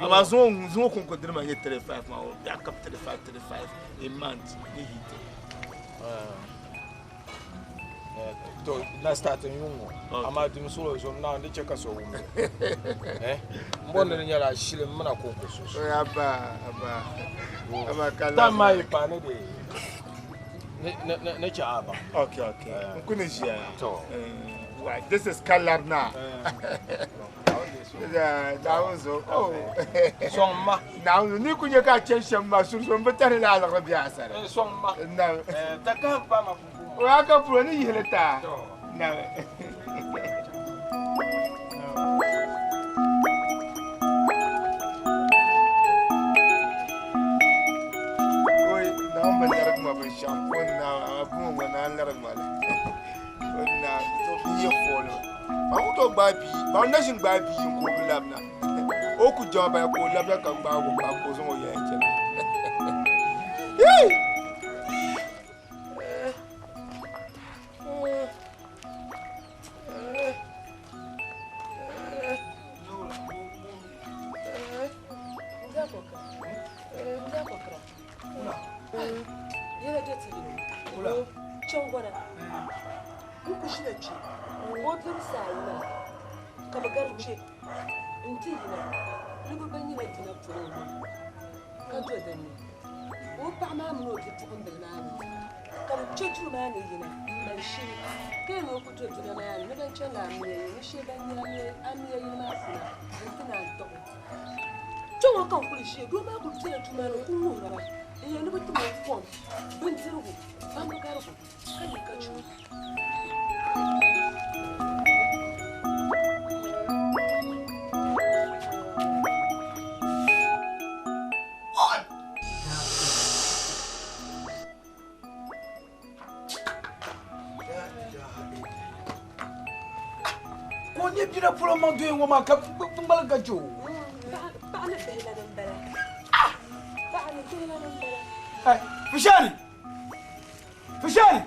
Amazon no conco drama 35 now, Jakam 35 a month. Na start nyungo amadu solo so na ndi cheka so wume mbona ni nyala shile mna konko so aba kala ta mai pa ne de ne cha aba. Okay nkunijia to why this is color now. That was Songma. Now ni kunye ka chensha masuru so mbetare la la bia sare. Songma. Na taka pa ma waka pro ni yeleta. Na oi na mba ma ba shampoo na abu na lar ma na to biye follow. Ba to gba bi ba na shin gba bi ko blab na o ku joba ko labla ka gba ko ba ko so mo ye nche. Yala da ti ni. Chongwana. Ku shi da ci. Motar sayina. Ka bagarce. Inti ina. Lugu banyi na tina furo. Kan to da ni. O pa ma mu no ti tukun da na ni. Kan cheju ma ni ina. Mal shi. Ke no ku to tina ma ni ban changa mi ni shi ban ni ami yi ma funa. Inti na to. Chongo kan ku shi do ma ku tina tuma no ku mu ngara. Iya ni betul phone. Benziru. Kamu karo. Kan kacu. Konye bina pula mandu yang ngoma ka tumbal gajo. Ba na behla dan bala. Ba na behla dan bala. Hey, Fishani! Fishani!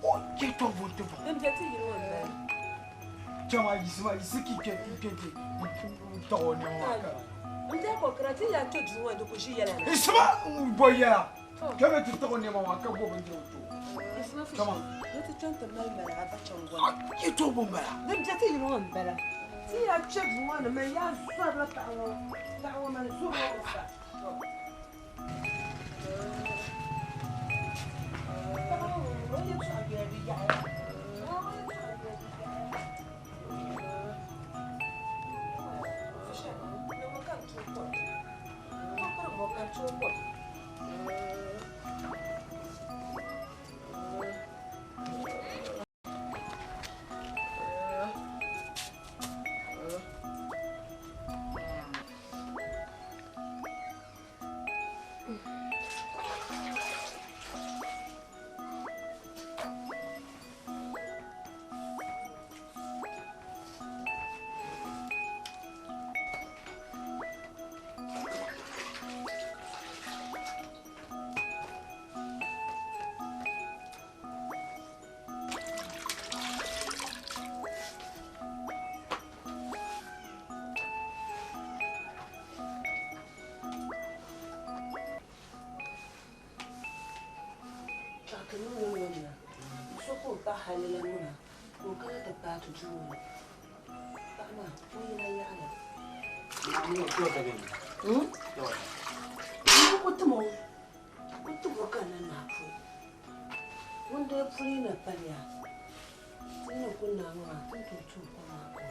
Oh, get on with the book. Dem jati yi won ba. Chama yisma yisiki ke to ne waka. Nda ko krati ya to juwa do ko shi yala na. Isma boya. Kama tu to ne waka go ban jiro to. Isma fi. Chama. Nta chanta mai mara ba changwa. Ki to bomba. Dem jati yi won bala. Ti ya che juwa na mai ya sabra ta'awo. Ta'awo man zuwa ufa. halila muna ko kala da ba ta juwa ba ma ko yana yana ni ko ta gani ni ko tumo kana na fu wanda ya furi na fariya tun kunna ma tun tutu ko ma ko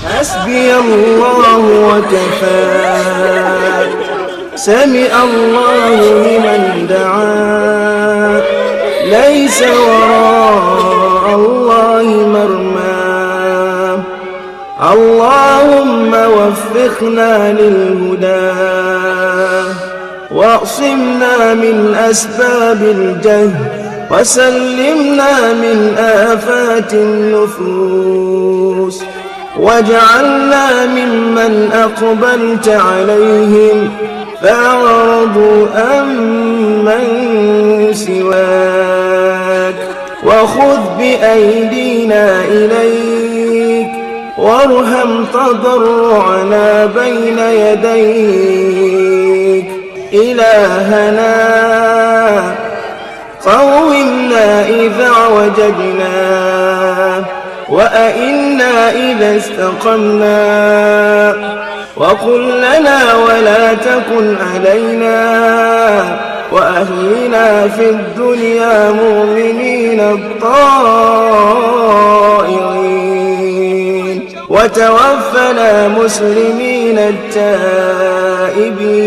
حسبي الله وكفى سمع الله لمن دعا ليس وراء الله مرمى اللهم وفقنا للهدى واعصمنا من أسباب الجهل وسلمنا من آفات النفوس واجعلنا ممن أقبلت عليهم فأعرضوا عمن سواك وخذ بأيدينا إليك وارحم تضرعنا بين يديك إلهنا قومنا إذا وجدنا وأئنا إذا استقمنا وقل لنا ولا تكن علينا وأهلنا في الدنيا مؤمنين الطائعين وتوفنا مسلمين التائبين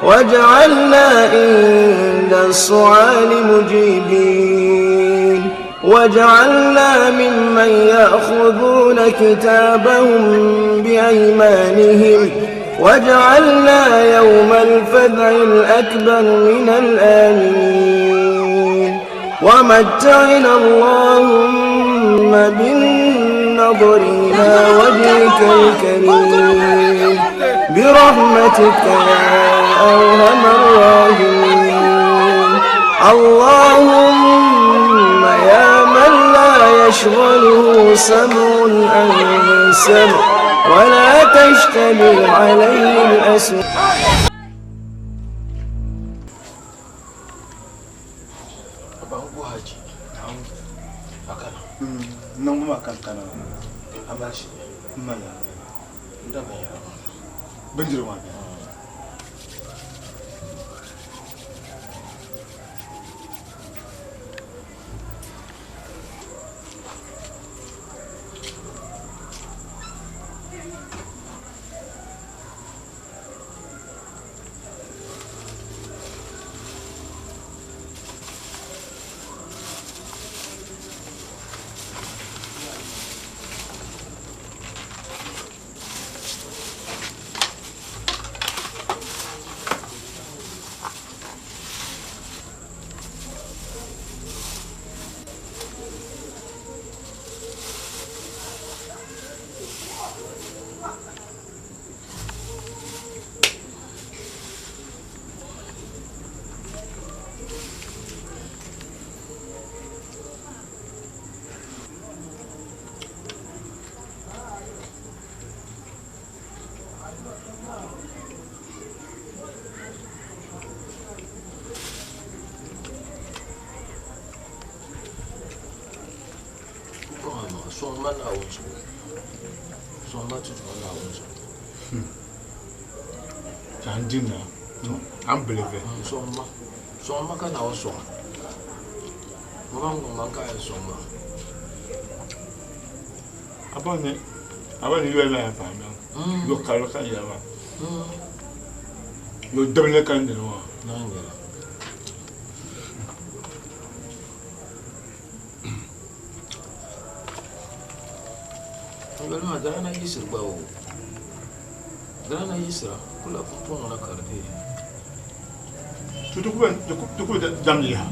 واجعلنا عند السؤال مجيبين واجعلنا ممن يأخذون كتابهم بأيمانهم واجعلنا يوم الفزع الأكبر من الآمنين ومتعنا اللهم بالنظر إلى وجهك الكريم برحمتك يا أرحم الراحمين اللهم يا من لا يشغله سمع عن سمع ولا تشتبه عليه الأسماء Songman awunso. Songman tu songman awunso. Jandina. I'm believing. Songman kan awunso. Ngomang ka songman. Abani yela ya fami. Yo kalo kan yawa. Yo double kan de no. Nangela. Ngalma darana yisir bawo. Darana yisira kula kutu na karbe. Tuku damli ha.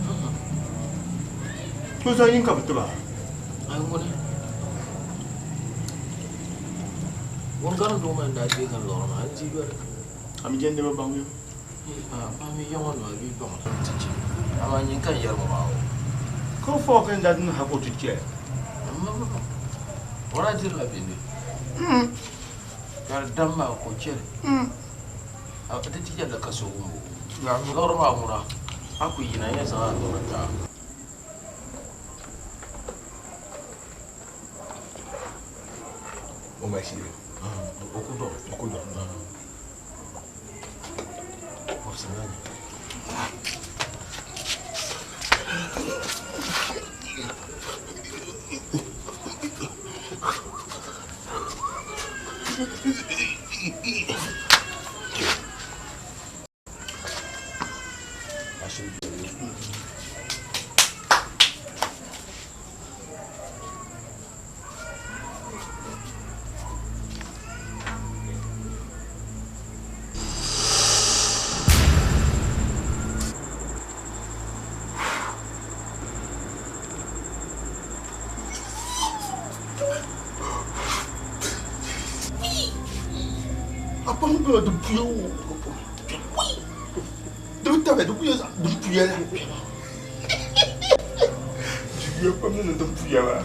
To za yin ka fitba. Ai ngone. Won garan do man da be kan lorna an ji gore. Am jende ba bawo. Mami yawan ma bi ba ma tiji. Ama yin kan yar mo bawo. Ko fo kan da din ha ko tije. Ora dir la bindi. Kar damma ko cere. A ta tije da kaso mu. Ga ngor ma mura. Aku yina ya sa do ta. O ma shi. Okudo. Porcelana. Apa mungkin ada puyo? Dia tak ada puyo, ada puyo lah. Dia apa mungkin ada puyo lah?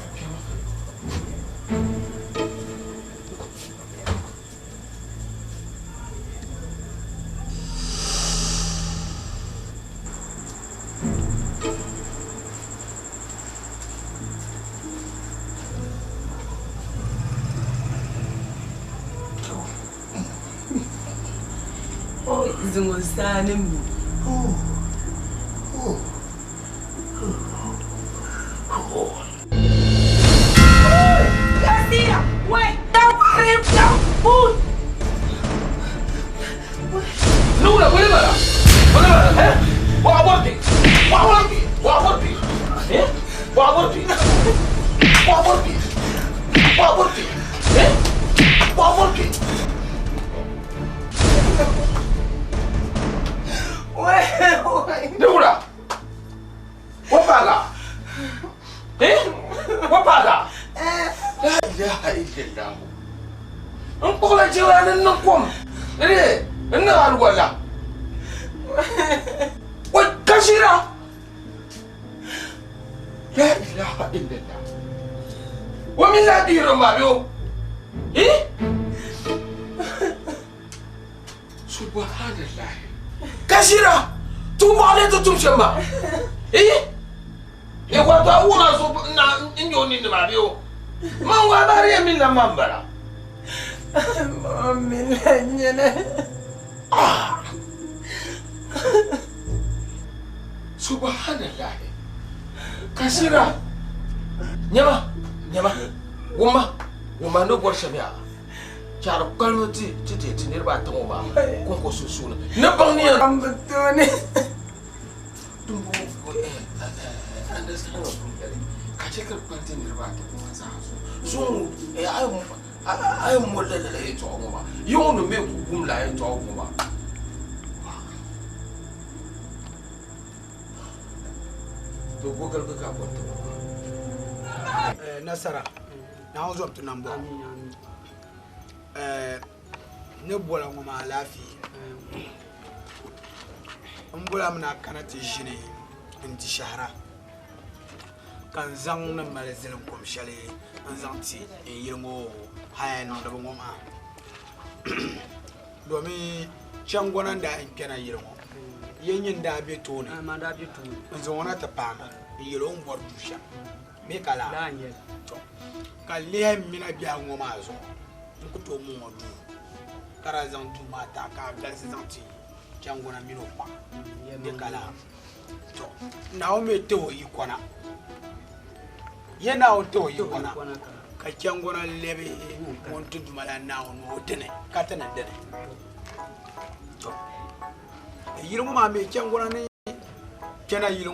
Zungusane mi. Kasira, wait, don't worry, don't food. Nula, wala. Eh? Wa aborti. Eh? Wa aborti. Eh? Wa aborti. Nula. Wapaga. Eh? Wapaga. La ilaha illallah. Engkau jalan nak kom. Ini, nak wala. Wah, kasira. La ilaha illallah. Wa min la diramayo. Eh? Subhanallah. Kasira. Tumale to tumshamba. Eh? E wata una so na injoni ni mario. Mangwa bari min na mambara. Mami nyene. Subhanallah. Kasira. Nyama. Wuma no bor shamia. Char kalmoti titi nirba tongoma. Konko susuna. Ne bangni ambetone. Tumbo understand what kacheka kwante nirba tongoma sa. So I am more than a tongoma. You want to make whom lie tongoma. To Google ka kwante. Nasara. Now up to number. Ne bola ngoma lafi. Mbola mna kanati jini inti shahra. Kan zang na malazil kom shale anzanti yirmo hayan da ngoma. domin can gwanan da an kena yirmo yanyin da be tone ma da be tone nzo wana ta pama yiro ngor dusha me kala la nye to kalle mina biya ngoma zo ku to mu modu kara zan tu mata ka galsi zanti can gwana mino pa me kala to nawo me to yi kona yana o to yi kona ka can gwana lebe mon tu dumala nawo no tene ka tana dene to yirmo ma me can gwana ne kena yirmo